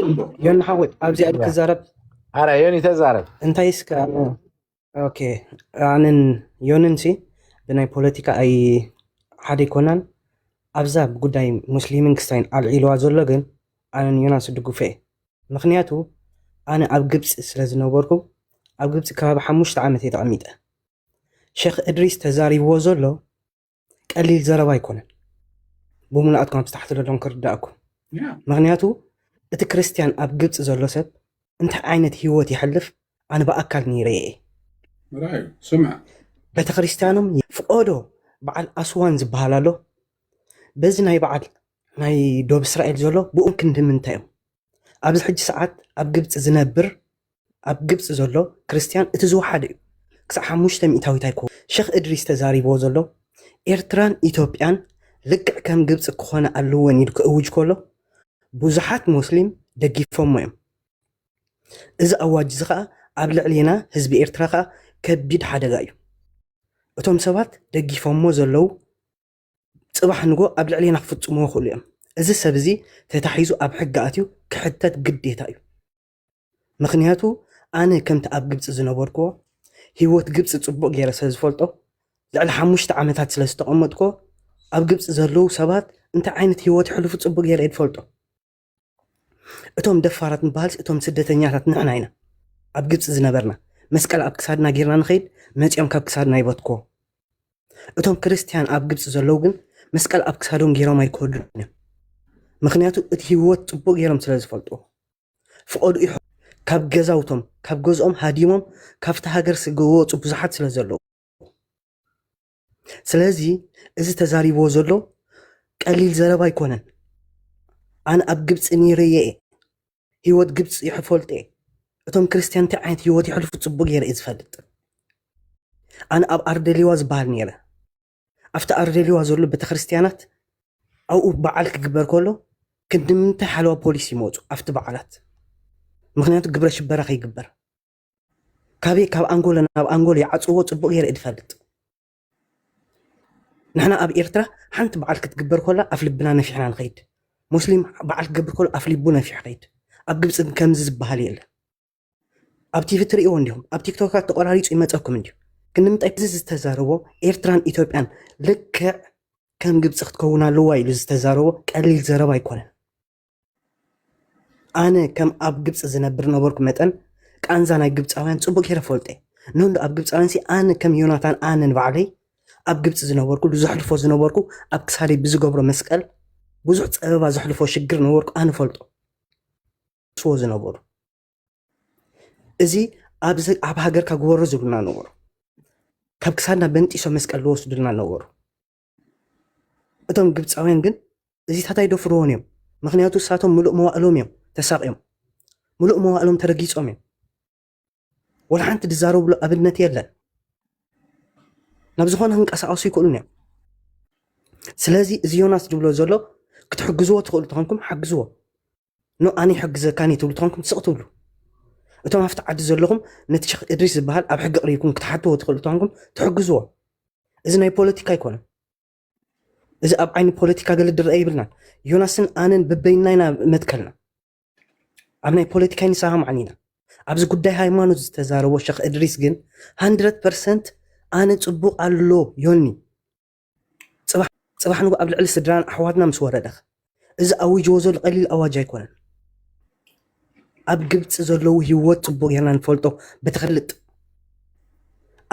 ዮኒ ሓወት ኣብዚኣ ክዛረብ ኣረ ዮኒ ተዛረብ እንታይ እስከ ኦኬ ኣነን ዮንንሲ ብናይ ፖለቲካ ኣይ ሓደ ይኮናን ኣብዛ ጉዳይ ሙስሊምን ክስታይን ኣልዒልዋ ዘሎ ግን ኣነን ዮናስ ድጉፈ ምክንያቱ ኣነ ኣብ ግብፂ ስለ ዝነበርኩ ኣብ ግብፂ ከባቢ 5 ዓመት ተቐሚጠ ሼክ እድሪስ ተዛሪብዎ ዘሎ ቀሊል ዘረባ ኣይኮነን ብሙላኣትኩም ኣብዝታሕቲ ዘለዎም ክርዳእኩም ምክንያቱ እቲ ክርስቲያን ኣብ ግብፂ ዘሎ ሰብ እንታይ ዓይነት ህይወት ይሕልፍ ኣነ ብኣካል ነይረየ ስምዕ ቤተክርስትያኖም ፍቆዶ በዓል ኣስዋን ዝበሃል ኣሎ በዚ ናይ በዓል ናይ ዶብ እስራኤል ዘሎ ብኡም ክንድምንታይ እዮም ኣብዚ ሕጂ ሰዓት ኣብ ግብፂ ዝነብር ኣብ ግብፂ ዘሎ ክርስቲያን እቲ ዝወሓደ እዩ ክሳብ 5 ሚእታዊት ኣይኮነ ሼክ እድሪስ ተዛሪብዎ ዘሎ ኤርትራን ኢትዮጵያን ልክዕ ከም ግብፂ ክኾነ ኣለወን ኢሉ ክእውጅ ከሎ ብዙሓት ሙስሊም ደጊፎሞ እዮም እዚ ኣዋጅ እዚ ከዓ ኣብ ልዕሊና ህዝቢ ኤርትራ ከዓ ከቢድ ሓደጋ እዩ እቶም ሰባት ደጊፎሞ ዘለው ፅባሕ ንጎ ኣብ ልዕሊና ክፍፅምዎ ክእሉ እዮም እዚ ሰብ እዚ ተታሒዙ ኣብ ሕጊ ኣትዩ ክሕተት ግዴታ እዩ ምክንያቱ ኣነ ከምቲ ኣብ ግብፂ ዝነበርክዎ ህይወት ግብፂ ፅቡቅ ገይረ ስለ ዝፈልጦ ልዕሊ 5 ዓመታት ስለ ዝተቐመጥኮ ኣብ ግብፂ ዘለው ሰባት እንታይ ዓይነት ህይወት ይሕልፉ ፅቡቅ ገይረ ይፈልጦ እቶም ደፋራት ንበሃልስ እቶም ስደተኛታት ንሕና ኢና ኣብ ግብፂ ዝነበርና መስቀል ኣብ ክሳድና ጌርና ንኸይድ መፂኦም ካብ ክሳድና ይበትክዎ እቶም ክርስቲያን ኣብ ግብፂ ዘለው ግን መስቀል ኣብ ክሳዶም ጌሮም ኣይከዱን እዮም ምክንያቱ እቲ ህይወት ፅቡቅ ገይሮም ስለ ዝፈልጥዎ ፍቆዱ ካብ ገዛውቶም ካብ ገዝኦም ሃዲሞም ካብቲ ሃገር ዝወፁ ብዙሓት ስለ ዘለው ስለዚ እዚ ተዛሪብዎ ዘሎ ቀሊል ዘረባ ኣይኮነን ኣነ ኣብ ግብፂ ነይረየ ህይወት ግብፂ ይፈልጥ እቶም ክርስቲያን እንታይ ዓይነት ህይወት ይሕልፉ ፅቡቅ ገይረ እዩ ዝፈልጥ ኣነ ኣብ ኣርደሊዋ ዝበሃል ነይረ ኣብቲ ኣርደሊዋ ዘሎ ቤተክርስትያናት ኣብኡ በዓል ክግበር ከሎ ክንድምንታይ ሓለዋ ፖሊስ ይመፁ ኣብቲ በዓላት ምክንያቱ ግብረ ሽበራ ከይግበር ካበይ ካብ ኣንጎሎ ናብ ኣንጎሎ ይዓፅዎ ፅቡቅ ገይረ ዝፈልጥ ንሕና ኣብ ኤርትራ ሓንቲ በዓል ክትግበር ከላ ኣፍ ልብና ነፊሕና ንኸይድ ሙስሊም በዓል ክገብር ከሎ ኣፍ ልቡ ነፊሕ ኸይድ ኣብ ግብፂ ከምዚ ዝበሃል የለ ኣብ ቲቪ ትሪእዎ እንዲሁም ኣብ ቲክቶካት ተቆራሪፁ ይመፀኩም እንዲሁ ክንምንታይ እዚ ዝተዛረቦ ኤርትራን ኢትዮጵያን ልክዕ ከም ግብፂ ክትከውን ኣለዋ ኢሉ ዝተዛረቦ ቀሊል ዘረባ ኣይኮነን ኣነ ከም ኣብ ግብፂ ዝነብር ነበርኩ መጠን ቃንዛ ናይ ግብፃውያን ፅቡቅ ገይረ ፈልጠ ንንዶ ኣብ ግብፃውያን ኣነ ከም ዮናታን ኣነ ንባዕለይ ኣብ ግብፂ ዝነበርኩ ዝሕልፎ ዝነበርኩ ኣብ ክሳደይ ብዝገብሮ መስቀል ብዙሕ ፀበባ ዝሕልፎ ሽግር ነበርኩ ኣነ ፈልጦ ስዎ ዝነበሩ እዚ ኣብ ሃገርካ ግበሮ ዝብሉና ነበሩ ካብ ክሳድና በንጢሶ መስቀል ዝወስዱልና ነበሩ እቶም ግብፃውያን ግን እዚ ታታይ ደፍርዎን እዮም ምክንያቱ እሳቶም ሙሉእ መዋእሎም እዮም ተሳቂዮም ሙሉእ መዋእሎም ተረጊፆም እዮም ወላ ሓንቲ ዝዛረብሉ ኣብነት የለን ናብ ዝኾነ ክንቀሳቀሱ ይክእሉን እዮም ስለዚ እዚ ዮናስ ዝብሎ ዘሎ ክትሕግዝዎ ትኽእሉ ተኾንኩም ሓግዝዎ ኖ ኣነ ይሕግዘካኒ ትብሉ ተኾንኩም ትስቕ ትብሉ እቶም ኣብቲ ዓዲ ዘለኹም ነቲ ሸኽ እድሪስ ዝበሃል ኣብ ሕጊ ቀሪብኩም ክትሓትዎ ትኽእሉ ተኾንኩም ትሕግዝዎ እዚ ናይ ፖለቲካ ኣይኮነን እዚ ኣብ ዓይኒ ፖለቲካ ገለ ድርአ ይብልናን ዮናስን ኣነን በበይናይና መትከልና ኣብ ናይ ፖለቲካ ይንሰሃም ዓኒና ኣብዚ ጉዳይ ሃይማኖት ዝተዛረቦ ሸኽ እድሪስ ግን 100% ኣነ ፅቡቕ ኣሎ ዮኒ ፅባሕ ንጎ ኣብ ልዕሊ ስድራን ኣሕዋትና ምስ ወረደኽ እዚ ኣውጅዎ ዘሎ ቀሊል ኣዋጅ ኣይኮነን ኣብ ግብፂ ዘለዉ ህይወት ፅቡቕ ጌርና ንፈልጦ በተኽልጥ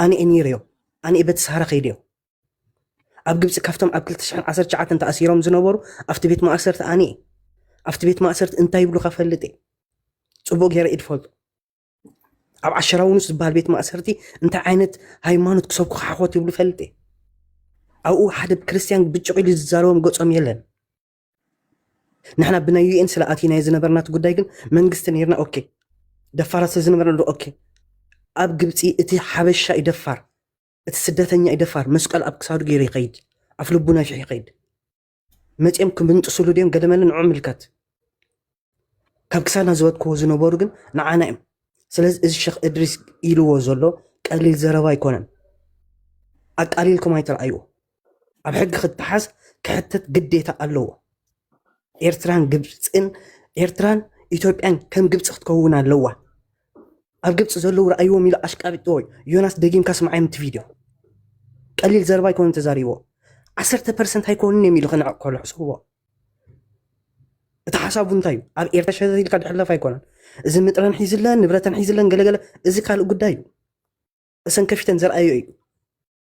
ኣነ ነይረዮ ኣነ በቲ ሰሃራ ከይድዮ ኣብ ግብፂ ካብቶም ኣብ 2019 ተኣሲሮም ዝነበሩ ኣብቲ ቤት ማእሰርቲ ኣነ ኣብቲ ቤት ማእሰርቲ እንታይ ይብሉ ከፈልጥ ፅቡቕ ጌረ ይድፈልጡ ኣብ ዓሸራውንስ ዝበሃል ቤት ማእሰርቲ እንታይ ዓይነት ሃይማኖት ክሰብኩ ሓኾት ይብሉ ፈልጥ ኣብኡ ሓደ ክርስቲያን ብጭቕ ኢሉ ዝዛረቦም ገጾም የለን ንሕና ብናይ ዩኤን ስለ ኣቲናይ ዝነበርናት ጉዳይ ግን መንግስቲ ነርና ኦኬ ደፋራት ስለ ዝነበርና ኦኬ ኣብ ግብፂ እቲ ሓበሻ ይደፋር እቲ ስደተኛ ይደፋር መስቀል ኣብ ክሳዱ ገይሩ ይኸይድ ኣፍ ልቡ ናፊሕ ይኸይድ መፅኦም ክምንጥስሉ ድዮም ገለመለ ንዑ ምልከት ካብ ክሳድና ዝበትክዎ ዝነበሩ ግን ንዓና እዮም ስለዚ እዚ ሸኽ እድሪስ ኢልዎ ዘሎ ቀሊል ዘረባ ኣይኮነን ኣቃሊልኩም ኣይተረኣይዎ ኣብ ሕጊ ክትሓዝ ክሕተት ግዴታ ኣለዎ ኤርትራን ግብፅን ኤርትራን ኢትዮጵያን ከም ግብፂ ክትከውን ኣለዋ ኣብ ግብፂ ዘለዉ ረኣይዎም ኢሉ ኣሽቃቢጥዎ ዮናስ ደጊምካ ስምዓይ ምቲ ቪድዮ ቀሊል ዘረባ ኣይኮነን ተዛሪቦ 10% ኣይኮንን እዮም ኢሉ ክንዕቆሉ ሕስብዎ እቲ ሓሳቡ እንታይ እዩ ኣብ ኤርትራ ሸተት ኢልካ ድሕለፍ ኣይኮነን እዚ ምጥረን ሒዝለን ንብረተን ሒዝለን ገለገለ እዚ ካልእ ጉዳይ እዩ እሰን ከፊተን ዘርኣዮ እዩ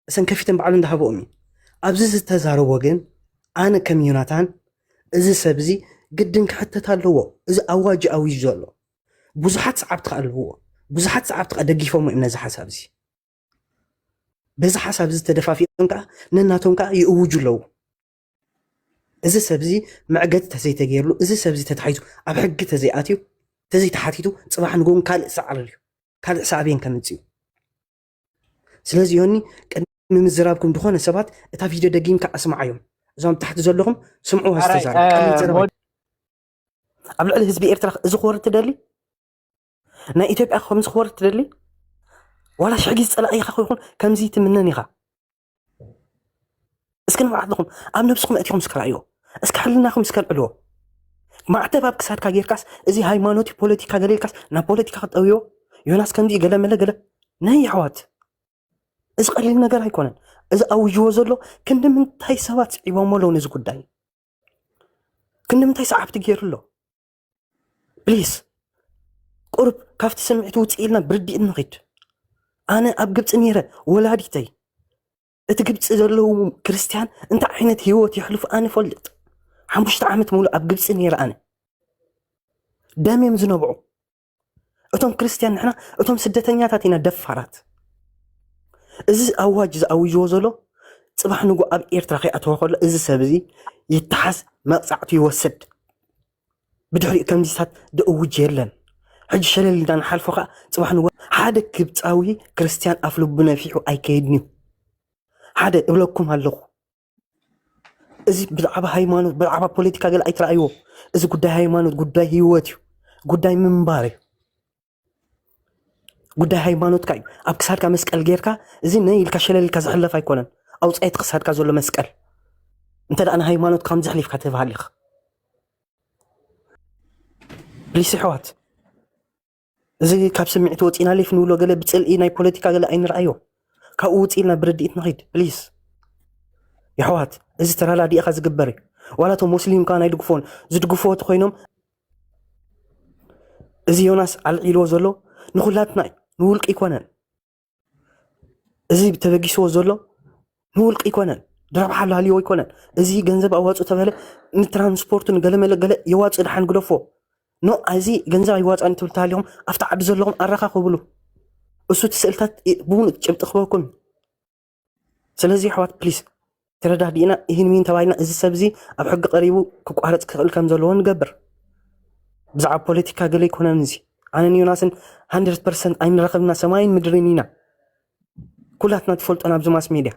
እሰን ከፊተን ባዕሉ እንዳሃብኦም እዩ ኣብዚ ዝተዛረቦ ግን ኣነ ከም ዮናታን እዚ ሰብ እዚ ግድን ክሕተት ኣለዎ እዚ ኣዋጅ ኣውጅ ዘሎ ብዙሓት ሰዓብቲ ኣለዎ ብዙሓት ሰዓብቲ ደጊፎም እዮም ነዚ ሓሳብ እዚ በዚ ሓሳብ እዚ ተደፋፊኦም ከዓ ነናቶም ከዓ ይእውጁ ኣለዉ እዚ ሰብ እዚ መዕገዲ ተዘይተገይርሉ እዚ ሰብ እዚ ተታሒዙ ኣብ ሕጊ ተዘይኣትዩ ተዘይተሓቲቱ ፅባሕ ንጎን ካልእ ሰዓር እዩ ካልእ ሳዕብየን ከምፅ እዩ ስለዚ ዮኒ ቅድሚ ምዝራብኩም ድኾነ ሰባት እታ ቪድዮ ደጊምካ ኣስማዓዮም እዞም ታሕቲ ዘለኹም ስምዑ ዝተዛረብ ኣብ ልዕሊ ህዝቢ ኤርትራ እዚ ክወርድ ትደሊ ናይ ኢትዮጵያ ከምዚ ክወርድ ትደሊ ዋላ ሽሕ ግዜ ፀላእ ኢኻ ኮይኹን ከምዚ ትምነን ኢኻ እስኪ ንባዕልኹም ኣብ ነብስኩም እትኹም እስክራእዮ እስኪ ሕልናኹም እስከልዕልዎ ማዕተብ ኣብ ክሳድካ ጌርካስ እዚ ሃይማኖት ፖለቲካ ገሌልካስ ናብ ፖለቲካ ክጠውዮ ዮናስ ከምዚ ገለመለ ገለ ናይ ኣሕዋት እዚ ቀሊል ነገር ኣይኮነን እዚ ኣውጅዎ ዘሎ ክንዲ ምንታይ ሰባት ፅዒቦም ኣለዉ ነዚ ጉዳይ ክንዲ ምንታይ ሰዓብቲ ገይሩ ኣሎ ፕሊስ ቁርብ ካብቲ ስምዒት ውፅእ ኢልና ብርዲእ ንኸይድ ኣነ ኣብ ግብፂ ነይረ ወላዲተይ እቲ ግብፂ ዘለዉ ክርስቲያን እንታይ ዓይነት ህይወት ይሕልፉ ኣነ ፈልጥ 5 ዓመት ሙሉ ኣብ ግብፂ ነይረ ኣነ ደምዮም ዝነብዑ እቶም ክርስቲያን ንሕና እቶም ስደተኛታት ኢና ደፋራት እዚ ኣዋጅ ዝኣውጅዎ ዘሎ ፅባሕ ንጎ ኣብ ኤርትራ ከይኣተወ ከሎ እዚ ሰብ እዚ ይተሓዝ መቕፃዕቱ ይወስድ ብድሕሪኡ ከምዚታት ደእውጅ የለን ሕጂ ሸለሊና ንሓልፎ ከዓ ፅባሕ ንጎ ሓደ ግብፃዊ ክርስቲያን ኣፍ ልቡ ነፊሑ ኣይከይድን እዩ ሓደ እብለኩም ኣለኹ እዚ ብዛዕባ ሃይማኖት ብዛዕባ ፖለቲካ ገለ ኣይተረኣይዎ እዚ ጉዳይ ሃይማኖት ጉዳይ ህይወት እዩ ጉዳይ ምንባር እዩ ጉዳይ ሃይማኖትካ እዩ ኣብ ክሳድካ መስቀል ጌርካ እዚ ነኢልካ ሸለሊልካ ዝሕለፍ ኣይኮነን ኣውፃኢት ክሳድካ ዘሎ መስቀል እንተ ደኣ ንሃይማኖት ከም ዘሕሊፍካ ትበሃል ኢኻ ፕሊስ ኣሕዋት እዚ ካብ ስምዒት ወፂና ሌፍ ንብሎ ገለ ብፅልኢ ናይ ፖለቲካ ገለ ኣይንርኣዮ ካብኡ ውፅኢልና ብርዲኢት ንኸይድ ፕሊስ ኣሕዋት እዚ ተራላዲእኻ ዝግበር እዩ ዋላቶም ሙስሊም ከዓ ናይ ድግፎን ዝድግፍዎት ኮይኖም እዚ ዮናስ ኣልዒልዎ ዘሎ ንኩላትና እዩ ንውልቂ ይኮነን እዚ ተበጊስዎ ዘሎ ንውልቂ ይኮነን ድረብሓ ሃልይዎ ይኮነን እዚ ገንዘብ ኣዋፁ ተባለ ንትራንስፖርት ንገለመለ ገለ የዋፅእ ድሓን ግደፎ ኖ እዚ ገንዘብ ኣይዋፅእን ትብል ተሃልዮም ኣብቲ ዓዲ ዘለኹም ኣረኻኽብሉ እሱ ትስእልታት ብሙሉእ ጭብጢ ክበኩም ስለዚ ኣሕዋት ፕሊስ ተረዳዲእና ይህን ሚን ተባሂልና እዚ ሰብ እዚ ኣብ ሕጊ ቀሪቡ ክቋረፅ ክኽእል ከም ዘለዎ ንገብር ብዛዕባ ፖለቲካ ገለ ይኮነን እዚ ኣነን ዮናስን 100% ኣይንረኸብና ሰማይን ምድርን ኢና ኩላትና ትፈልጦና ኣብዚ ማስ ሚድያ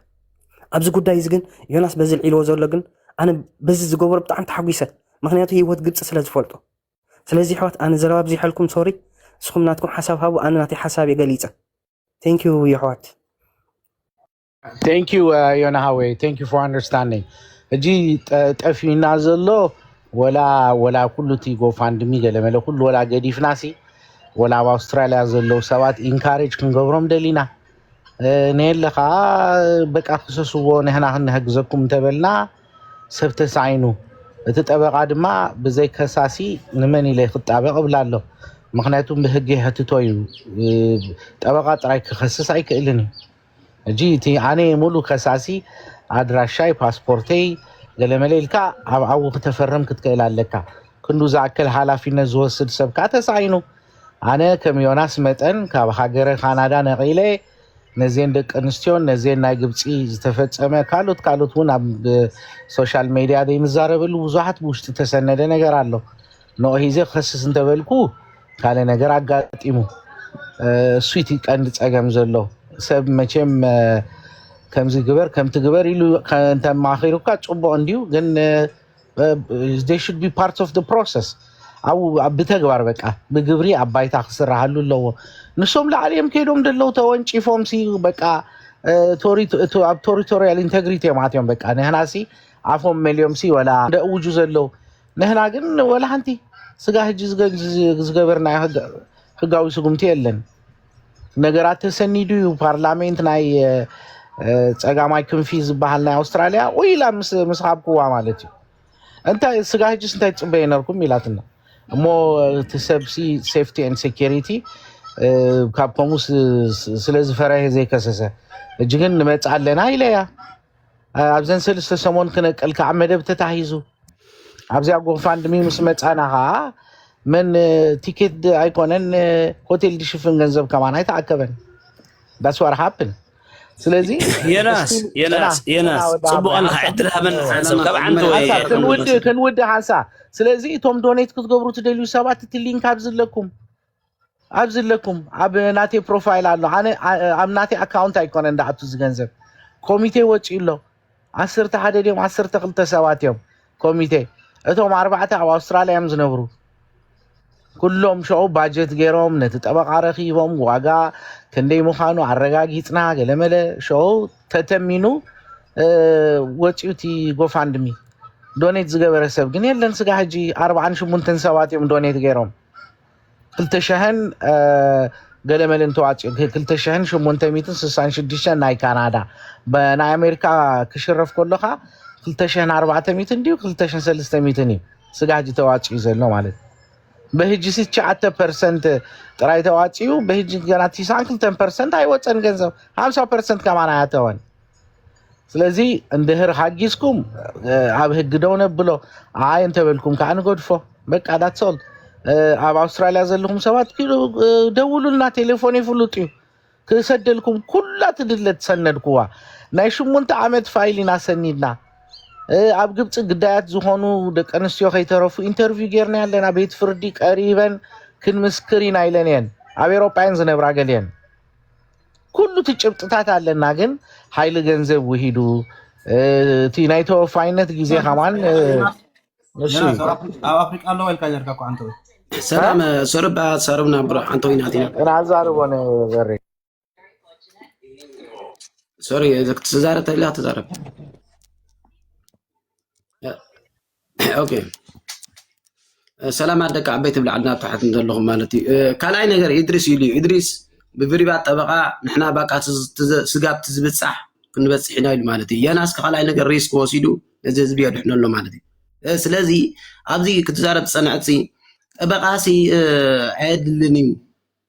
ኣብዚ ጉዳይ እዚ ግን ዮናስ በዚ ልዒልዎ ዘሎ ግን ኣነ በዚ ዝገበሮ ብጣዕሚ ተሓጒሰ ምክንያቱ ሂወት ግብፂ ስለ ዝፈልጦ ስለዚ ሕዋት ኣነ ዘረባ ብዘይሓልኩም ሶሪ ንስኹም ናትኩም ሓሳብ ሃቡ ኣነ ናተይ ሓሳብ የገሊፀ ቴንክ ዩ የሕዋት Thank you, Yonahawe. Thank you for understanding. እጂ ጠፊና ዘሎ ወላ ኩሉ ቲ ጎፋንድሚ ገለመለ ኩሉ ወላ ገዲፍናሲ ወላ በአውስትራሊያ ዘለው ሰባት ኢንካሬጅ ክንገብሮም ደሊና ነለኻ በቃ ክሰስዎ ንሕና ክንሕግዘኩም ተበልና ሰብ ተሳዒኑ እቲ ጠበቃ ድማ ብዘይ ከሳሲ ንመን ኢለ ክጣበቅ ብላሎ ምክንያቱም ብሕጊ ሕትቶ እዩ ጠበቃ ጥራይ ክኸስስ ኣይክእልን እጂ እቲ ኣነ ሙሉ ከሳሲ ኣድራሻይ ፓስፖርተይ ገለመለ ኢልካ ኣብኡ ክተፈርም ክትክእል ኣለካ ክንዱ ዝኣክል ሓላፊነት ዝወስድ ሰብካ ተሳዒኑ ኣነ ከም ዮናስ መጠን ካብ ሃገረ ካናዳ ነቒለ ነዚን ደቂ ኣንስትዮን ነዚን ናይ ግብፂ ዝተፈፀመ ካልኦት እውን ኣብ ሶሻል ሚድያ ዘይምዛረበሉ ብዙሓት ብውሽጢ ተሰነደ ነገር ኣሎ ንኦ ሂዘ ክኸስስ እንተበልኩ ካለ ነገር ኣጋጢሙ እሱ እቲ ቀንዲ ፀገም ዘሎ ሰብ መቼም ከምዚ ግበር ከምቲ ግበር ኢሉ እንተማኺሩካ ፅቡቅ እንድዩ ግን they should be part of the process ኣው ብተግባር በቃ ብግብሪ ኣባይታ ክስራሃሉ ኣለዎ ንሶም ላዕልዮም ከይዶም ደለው ተወንጪፎም ሲ በቃ ኣብ ቴሪቶሪያል ኢንቴግሪቲ ማትዮም በቃ ንሕናሲ ኣፎም መልዮም ሲ ወላ ደውጁ ዘለው ንሕና ግን ወላ ሓንቲ ስጋ ሕጂ ዝገበርና ሕጋዊ ስጉምቲ የለን ነገራት ተሰኒዱ ፓርላሜንት ናይ ፀጋማይ ክንፊ ዝበሃል ናይ ኣውስትራልያ ወይላ ምስ ካብኩዋ ማለት እዩ እንታይ ስጋ ሕጂስ እንታይ ፅበየ ነርኩም ኢላትና እሞ እቲ ሰብሲ ሴፍቲ ኤንድ ሴኪሪቲ ካብከምኡ ስለዝፈረየ ዘይከሰሰ እጂ ግን ንመፅእ ኣለና ኢለያ ኣብዘን 3 ሰሞን ክነቀል ከዓ መደብ ተታሂዙ ኣብዚኣ ጎፋንድሚ ምስ መፃና ከዓ መን ቲኬት ኣይኮነን ሆቴል ድሽፍን ገንዘብ ከማን ኣይተኣከበን that's what happened ስለዚህ የናስ ፅቡቅ ኣለካ ዕድል ሃበና ሓንሰብ ካብ ዓንተ ወይ ክንውድ ሓንሳ ስለዚ እቶም ዶኔት ክትገብሩ ትደልዩ ሰባት እቲ ሊንክ ኣብዝለኩም ኣብ ናተይ ፕሮፋይል ኣሎ ኣነ ኣብ ናተይ ኣካውንት ኣይኮነን እንዳኣቱ ዝገንዘብ ኮሚቴ ወፂኡ ኣሎ 11 ድዮም 12 ሰባት እዮም ኮሚቴ እቶም 4 ኣብ ኣውስትራልያ እዮም ዝነብሩ ኩሎም ሸው ባጀት ገይሮም ነቲ ጠበቃ ረኺቦም ዋጋ ክንደይ ምዃኑ ኣረጋጊፅና ገለመለ ሸው ተተሚኑ ወፂኡቲ ጎፋንድሚ ዶኔት ዝገበረ ሰብ ግን የለን ስጋ ሕጂ 48 ሰባት እዮም ዶኔት ገይሮም 2000 ገለመለ እንተዋፂኡ 2866 ናይ ካናዳ በናይ ኣሜሪካ ክሽረፍ ከለካ 2400 እንዲሁ 2300 እዩ ስጋ ሕጂ ተዋፂኡ ዘሎ ማለት በህጂ 9% ጥራይ ተዋፂኡ በህጂ ገና 92% ኣይወፀን ገንዘብ 50% ከማን ኣያተወን ስለዚ እንድህር ሓጊዝኩም ኣብ ህግ ደው ነብሎ ኣይ እንተበልኩም ከዓ ንገድፎ በቃ ዳትሶል ኣብ ኣውስትራልያ ዘለኹም ሰባት ደውሉልና ቴሌፎን ይፍሉጥ እዩ ክሰደልኩም ኩላ ትድለት ሰነድኩዋ ናይ 8 ዓመት ፋይል ኢና ሰኒድና ኣብ ግብፂ ግዳያት ዝኾኑ ደቂ ኣንስትዮ ከይተረፉ ኢንተርቪው ጌርና ኣለና ቤት ፍርዲ ቀሪበን ክንምስክር ኢና ኢለን እየን ኣብ ኤሮጳያን ዝነብራ ገሊአን ኩሉ ትጭብጥታት ኣለና ግን ሓይሊ ገንዘብ ውሂዱ እቲ ናይ ተወፋይነት ግዜ ከማን ኣብ ኣፍሪቃ ኣለዎ ኢልካ ጀርካ እኮ አንተ ሰላም ሰርባ ሰርብና ብሮ አንተ ወይናቲና ራዛርቦነ ዘሪ ሶሪ ተዛረተ ላ ተዛረብ ኦኬ ሰላም አደካ عبيت ብላዕልና ተሓት እንደለኹም ማለት እዩ ካልኣይ ነገር ኢድሪስ ኢሉ ኢድሪስ ብፍሪባት ጠበቃ ንሕና ባቃ ስጋብ ትዝብጻሕ ክንበጽሕ ኢና ኢሉ ማለት እዩ የናስ ካልኣይ ነገር ሪስክ ወሲዱ እዚ ህዝቢ የድሕነሎ ማለት እዩ ስለዚ ኣብዚ ክትዛረብ ፀንዕቲ ጠበቃሲ ኣይድልን እዩ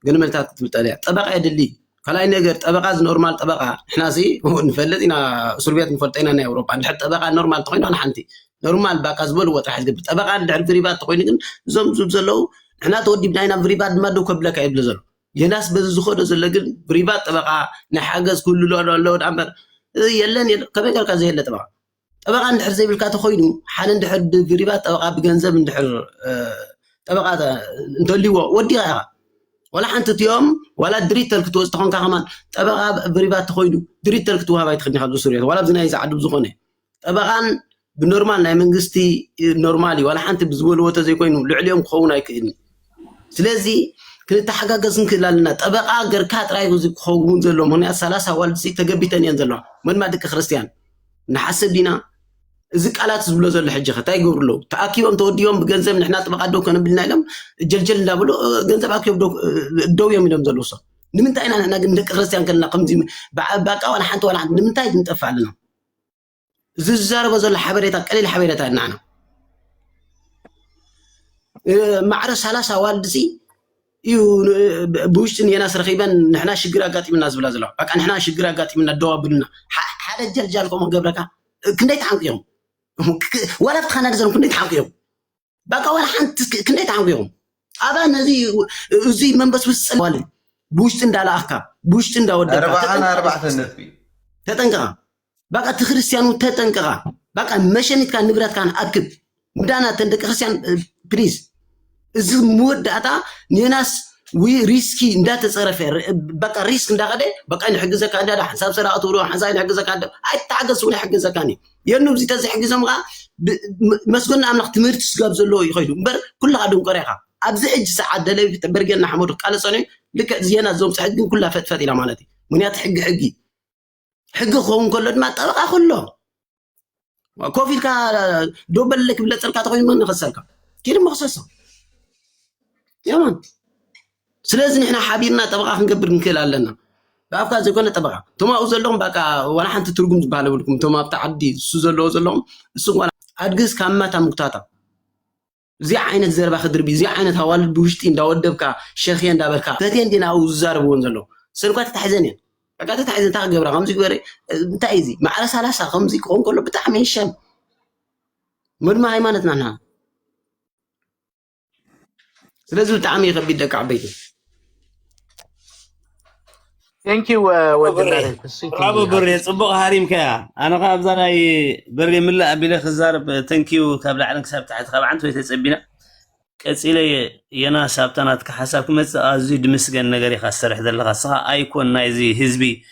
ግን መልታት ክትብልጠልያ ጠበቃ የድሊ ካልኣይ ነገር ጠበቃ ኖርማል ጠበቃ ንሕናሲ ንፈልጥ ኢና እስር ቤት ንፈልጥ ኢና ናይ ኤውሮጳ ንድሕር ጠበቃ ኖርማል ተኮይኑ ሓንቲ ኖርማል ባቃ ዝበሉ ወጥራሕ ዝግብር ጠበቃ እንድሕር ፍሪባት ተኮይኑ ግን እዞም ዝብ ዘለው ንሕና ተወዲብና ኢና ፍሪባት ድማ ደው ከብለካ ይብለ ዘሎ የናስ በዚ ዝኸዶ ዘሎ ግን ፍሪባት ጠበቃ ናይ ሓገዝ ኩሉ ኣሎ ዳምበር የለን ከመይ ገልካ ዘየለ ጠበቃ ጠበቃ እንድሕር ዘይብልካ ተኮይኑ ሓደ እንድሕር ፍሪባት ጠበቃ ብገንዘብ እንድሕር ጠበቃ እንተልይዎ ወዲኻ ኢኻ ولا حنت تيوم ولا دريت تلكتو استخون كمان طبقا بريبات تخويدو دريت تلكتو هباي تخدني خالو سوريا ولا بزنا يزعدو بزخونه طبقان بنورمال ناي منغستي نورمالي ولا حنت بزول وتا زي كوينو لعليهم خونا يكدني سلازي كنت حقاقز نكلالنا طبقا غركا طراي وزي خوون زلو من 30 والد سي تغبيتن ينزلو من ما دك كريستيان نحسب دينا زك علات زبلو زل حجه ختا يغبرلو تاكيوم توديوم بغنزب نحنا طبقا دو كان بلنا لهم جلجل لا بلو غنزب اكيوم دو يمينهم زلو صح نمنتاي انا دك كريستيان كنا قمزي باقا ولا حنت ولا حنت نمنتاي نطفع لنا زرب زل حبريتا قليل حبريتا نعنا معرس 30 والد سي يو بوشتن يناس رخيبان نحنا شجرا قاتي من الناس بلا زلو بقى نحنا شجرا قاتي من الدوا بلنا حدا جلجالكم قبركا كندي تحنقيهم ولا تخنا نزل كندي تحنقيهم بقى ولا حنت كندي تحنقيهم ابا نزي زي منبس وص والد بوشتن دالا اخا بوشتن دا ودك أربعة النبي تتنقا بقى تخريستيانو تتنقا بقى مشنيت كان نبرات كان اكب مدانا تندك كريستيان بليز إذا مودة ناس وي ريسكي ندات تصرف بقى ريسك نداقده بقى نحجزك عندها حساب سرعة تروح حساب نحجزك عندها أي تعجز ولا حجزك عني ينو بزي تزح حجزهم غا مسكون عم نختمر تسقاب زلو يخيلو بر كل عدم قريقة أبزي أج ساعة دليل برجعنا حمود قال صني لك زينة زوم ساعة كلها فت إلى مالتي منيات حق خوهم كله ما طبقة كله كوفي كا دوبل لك بلا تلقى تقول من خسرك كير مخصصة يا مان سلازم احنا حابيرنا طبقه نقبر نكل لنا بافكار زي كنا طبقه توما اوزلهم بقى ولا حنت ترغم بالو لكم توما بتعدي سوزلو زلهم سو ولا ادغس كامتا مقطاطا زي عينت زربا خضر بي زي عينت حوال بوشتي እንዳወደብካ ሸኺ እንዳበርካ ፈቴ እንዲና ውዛርብون زلو سرقات تحزنين بقى تحزن تا غبره خمس غبره انت ايزي مع 30 خمس كون كله بتاع يشم من ما هيمانتنا نحن سلازم تعمي يخبي دك عبيته ثانك يو برافو بري صبغ هاريم كيا انا قابزاناي بري ملا ابي خزارب ثانك يو كابل على كسب تحت خبعنت ويتصبينا قصيله ينا سابتنات كحساب كمص ازي دمسغن نغري خسرح دلخا صا ايكون نايزي حزبي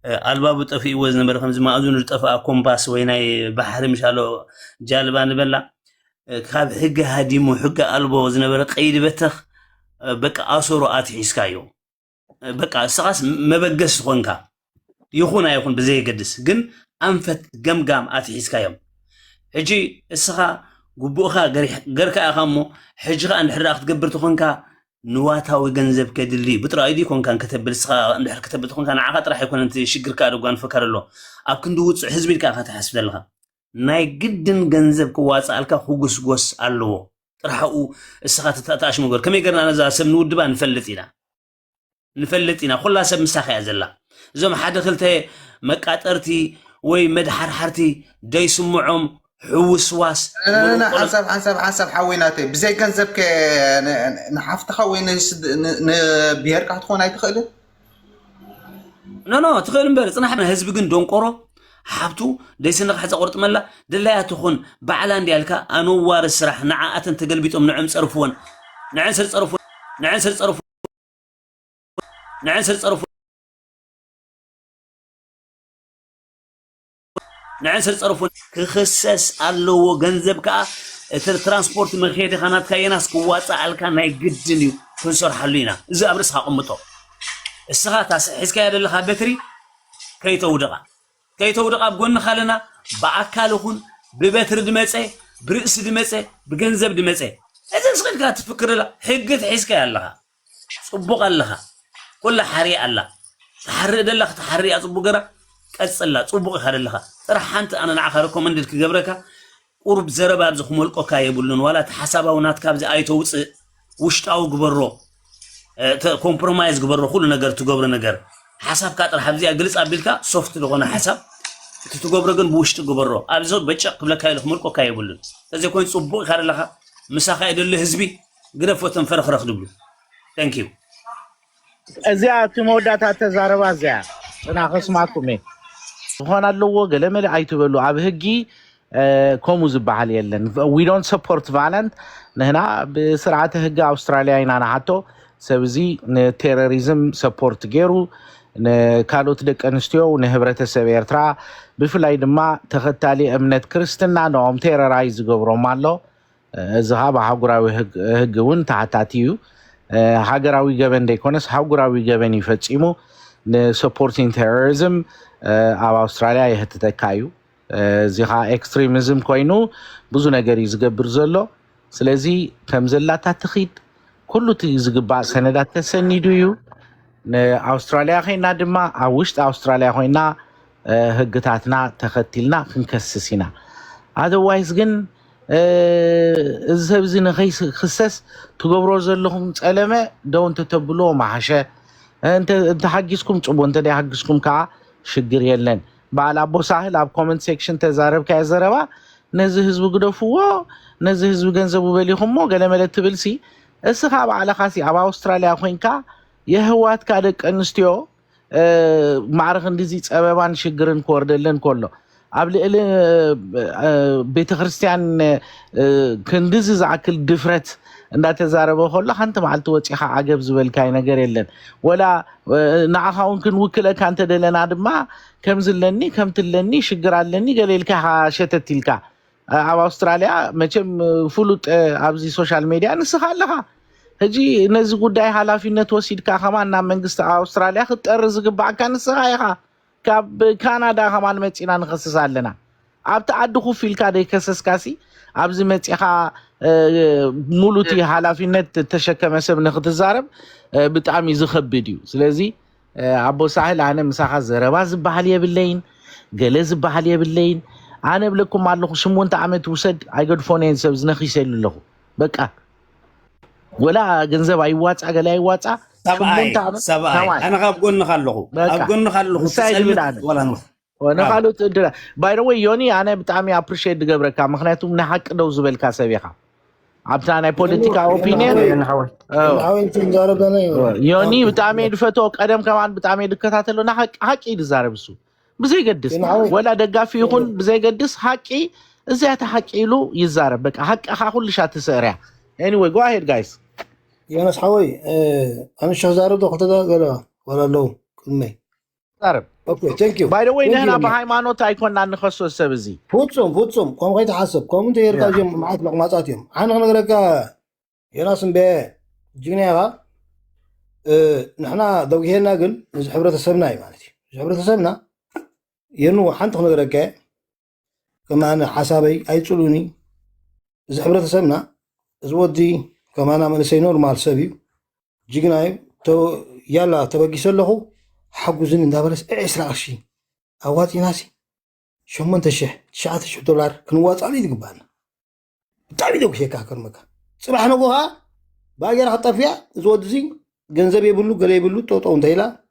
الباب طفي وز نمبر 5 ما اذن طفا كومباس ويناي بحر مشالو جالبان بلا كاب حق هاديمو حق البو زنبر قيد بتخ بقى اسورو اتحيسكايو بقى سقاس مبغس خونكا يخون ايكون بزي يقدس جن انفت جمجام اتحيسكايو اجي اسخا غبوخا غركا اخمو حجخا ان حراق تقبر تخونكا نواتاوي ገንዘብ ከድሊ بطرا ايدي كون كان كتب السخا اندحر كتب تخون كان عقد راح يكون انت شجركا ادغان فكرلو اكندو وص حزب لك تحسب لها ناي قدن ገንዘብ كواصالكا خوغس غوس አለዎ ጥራው እስኻት ተታሽ መገር ከመይ ገርና ነዛ ሰብ ንውድባ نفلطينا كل ሰብ مسخ ያዘላ እዞም ሓደ ክልተ መቃጠርቲ ወይ መድሓርሓርቲ ደይ ስምዖም حوسواس انا حسب حويناتي بزي ገንዘብ نحفت خوين بيرك تكون اي تخيل نو تخيل امبر صنحنا حزب ግን دونقرو حبتو ديسنق حزا قرط ملا دلايا تخون بعلا انديالكا انوار السرح نعاتن تقلبيتهم نعم صرفون نعنسر صرفون نعنسر صرفون نعنسر صرفون نعنسر صرفون كخسس አለዎ ገንዘብ ካ ትራንስፖርት መخيدي خانات كايناس كواصا الكا ناي ግድንዩ ክንሰርሐሉና እዚ ኣብርስ አقمጦ እስኻታ ሕስካ ያደለኻ በትሪ كيتودق ابغون خالنا باكالكون ببتر دمصه برئس دمصه بغنزب دمصه اذا سخلك تفكر لا حقت حسك يالها صبق الله كل حري الله تحرد الله تحري اصبغرا قصلا صبق خدلها صراحه انا نعخركم اندلك جبركا قرب زربا بزخم القوكا يبلون ولا تحسباونات كابز ايتوص وشطاو غبرو كومبرومايز غبرو كل ነገር تغبر ነገር حساب كاتر حبزي اجلس ابيلكا سوفت لغونه حساب تتغبر ግን بوشت غبرو ابزو بچق بلكا يلخ ملقو كاي يبلون تزي كوين صبو خارلخا مساخا يدل حزبي غرفوتن فرخرخ دبلو ثانك يو ازيا تموداتا تزاربا ازيا انا خصماكم هون አለዎ ገለመለ አይተበሉ አብ ህጊ ኮሙዝ በحال يلن we don't support violence نحنا بسرعه ህግ አውስትራሊያ ኢና ናሃቶ ሰብዚ ንቴሮሪዝም ሰፖርት ገይሩ ካልኦት ደቂ ኣንስትዮ ንህብረተሰብ ኤርትራ ብፍላይ ድማ ተኸታሊ እምነት ክርስትና ነኦም ቴሮራይዝ ዝገብሮም ኣሎ እዚ ኸ ብሃገራዊ ህግ እውን ተሓታቲ እዩ ሃገራዊ ገበን ደይኮነስ ሃገራዊ ገበን ይፈፂሙ ንሰፖርቲንግ ቴሮሪዝም ኣብ ኣውስትራልያ የህትተካ እዩ እዚ ኸ ኤክስትሪሚዝም ኮይኑ ብዙ ነገር እዩ ዝገብር ዘሎ ስለዚ ከም ዘላታ ትኺድ ኩሉ እቲ ዝግባእ ሰነዳት ተሰኒዱ እዩ ንኣውስትራልያ ኸይና ድማ ኣብ ውሽጢ ኣውስትራልያ ኾይና ህግታትና ተኸቲልና ክንከስስ ኢና ኣደርዋይዝ ግን እዚ ሰብ እዚ ንኸይክሰስ ትገብሮ ዘለኹም ፀለመ ደው እንተተብሎ ማሓሸ እንተሓጊዝኩም ፅቡቅ እንተደይሓጊዝኩም ከዓ ሽግር የለን በዓል ኣቦ ሳህል ኣብ ኮመንት ሴክሽን ተዛረብካዮ ዘረባ ነዚ ህዝቢ ግደፍዎ ነዚ ህዝቢ ገንዘቡ በሊኹሞ ገለመለ ትብል ሲ እስኻ ባዕልኻ ሲ ኣብ ኣውስትራልያ ኮንካ የህዋትካ ደቂ ኣንስትዮ ማዕርኽ እንዲዚ ፀበባን ሽግርን ክወርደለን ከሎ ኣብ ልዕሊ ቤተክርስትያን ክንዲዚ ዝኣክል ድፍረት እንዳተዛረበ ከሎ ሓንቲ መዓልቲ ወፂኻ ዓገብ ዝበልካይ ነገር የለን ወላ ንዓኻ እውን ክንውክለካ እንተደለና ድማ ከምዝለኒ ከምትለኒ ሽግር ኣለኒ ገሌልካ ሸተት ኢልካ ኣብ ኣውስትራልያ መቸም ፍሉጥ ኣብዚ ሶሻል ሚድያ ንስኻ ኣለኻ ሕጂ ነዚ ጉዳይ ሓላፊነት ወሲድካ ኸማን ናብ መንግስቲ ኣውስትራልያ ክትጠሪ ዝግባዕካ ንስኻ ኢኻ ካብ ካናዳ ኸማን መፂና ንኸስስ ኣለና ኣብቲ ዓዲ ኩፍ ኢልካ ደይከሰስካሲ ኣብዚ መፂኻ ሙሉቲ ሓላፊነት ተሸከመ ሰብ ንኽትዛረብ ብጣዕሚ ዝኸብድ እዩ ስለዚ ኣቦ ሳህል ኣነ ምሳኻ ዘረባ ዝበሃል የብለይን ገለ ዝበሃል የብለይን ኣነ ብለኩም ኣለኹ 8 ዓመት ውሰድ ኣይገድፎን እየን ሰብ ዝነኺሰሉ ኣለኹ በቃ ወላ ገንዘብ ኣይዋፃ ገለ ኣይዋፃ ሰብኣይ ኣነ ካብ ጎንኻ ኣለኹ ኣብ ጎንኻ ኣለኹ ንኻልኦት እድላ ባይ ዘ ወይ ዮኒ ኣነ ብጣዕሚ ኣፕሪሼት ዝገብረካ ምክንያቱም ንሓቂ ደው ዝበልካ ሰብ ኢኻ ኣብታ ናይ ፖለቲካ ኦፒንየን ዮኒ ብጣዕሚ ድፈትዎ ቀደም ከማን ብጣዕሚ ድከታተሎ ንሓቂ ዝዛረብ እሱ ብዘይገድስ ወላ ደጋፊ ይኹን ብዘይገድስ ሓቂ እዚያታ ሓቂ ኢሉ ይዛረብ በቃ ሓቂኻ ኩልሻ ትስዕርያ anyway go ahead guys يونس حوي انا الشيخ زارب خطا قال ولا لو كمي زارب اوكي ثانك يو باي ذا واي نحن بهايمانوت ايكوننا نخصو السبزي فوتسم كم غير تحسب كم انت يركا جم معك مقماطات يوم انا نقولك يونس به جينيغا نحنا دوغينا قل حبره السبنا معناتي حبره السبنا ينو حنت نقولك كمان حسابي ايصلوني حبره السبنا زودي كمان عمل شيء نورمال سبيو جيجناي تو يلا تبقي سلخو حجزين دابلس إسرائيل أواتي ناسي شو من تشه $9 كنوات عليه تقبلنا تعالي دوك شيء كاكر مكان صباح نبوها باقي راح طفيا زود زين جنزب يبلو قلي يبلو تو انتهيلا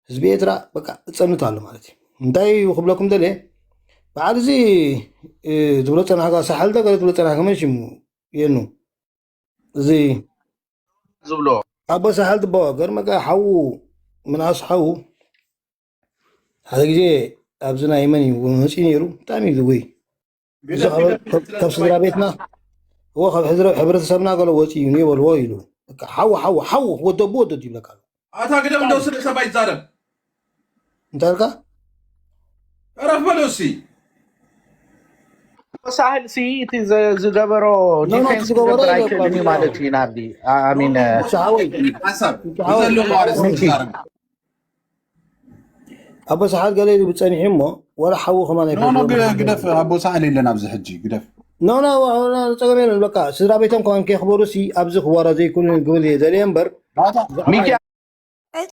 زبيترا بقى تصنت على مالتي انتهي وخبلكم ده ليه بعد زي دولت انا حاجه سحل ده قالت دولت انا كمان شيء ينو زي زبلو أبو سهل تبغى قرمك حو من أصحابه هذا جي أبزنا يمني ونسينيرو تامي ذوي تفسير بيتنا هو حبرة سبنا قالوا وتي يني والوايلو حو ودبوت تجيب لك أتا كده من دوسر سباي زارب أنت لك عرف بلوسي سهل سي زغبرو ديفنس زغبرو ايكلني مالتي نابدي امين شاوي حسب زلو مارس زارب ابو سعد قال لي بتصني حمو ولا حو كمان نو قدف ابو سعد اللي نابز حجي قدف نو تقريبا بقى سرا بيتهم كان كيخبروا سي ابز خوارا زي كل قولي زي ينبر ميكي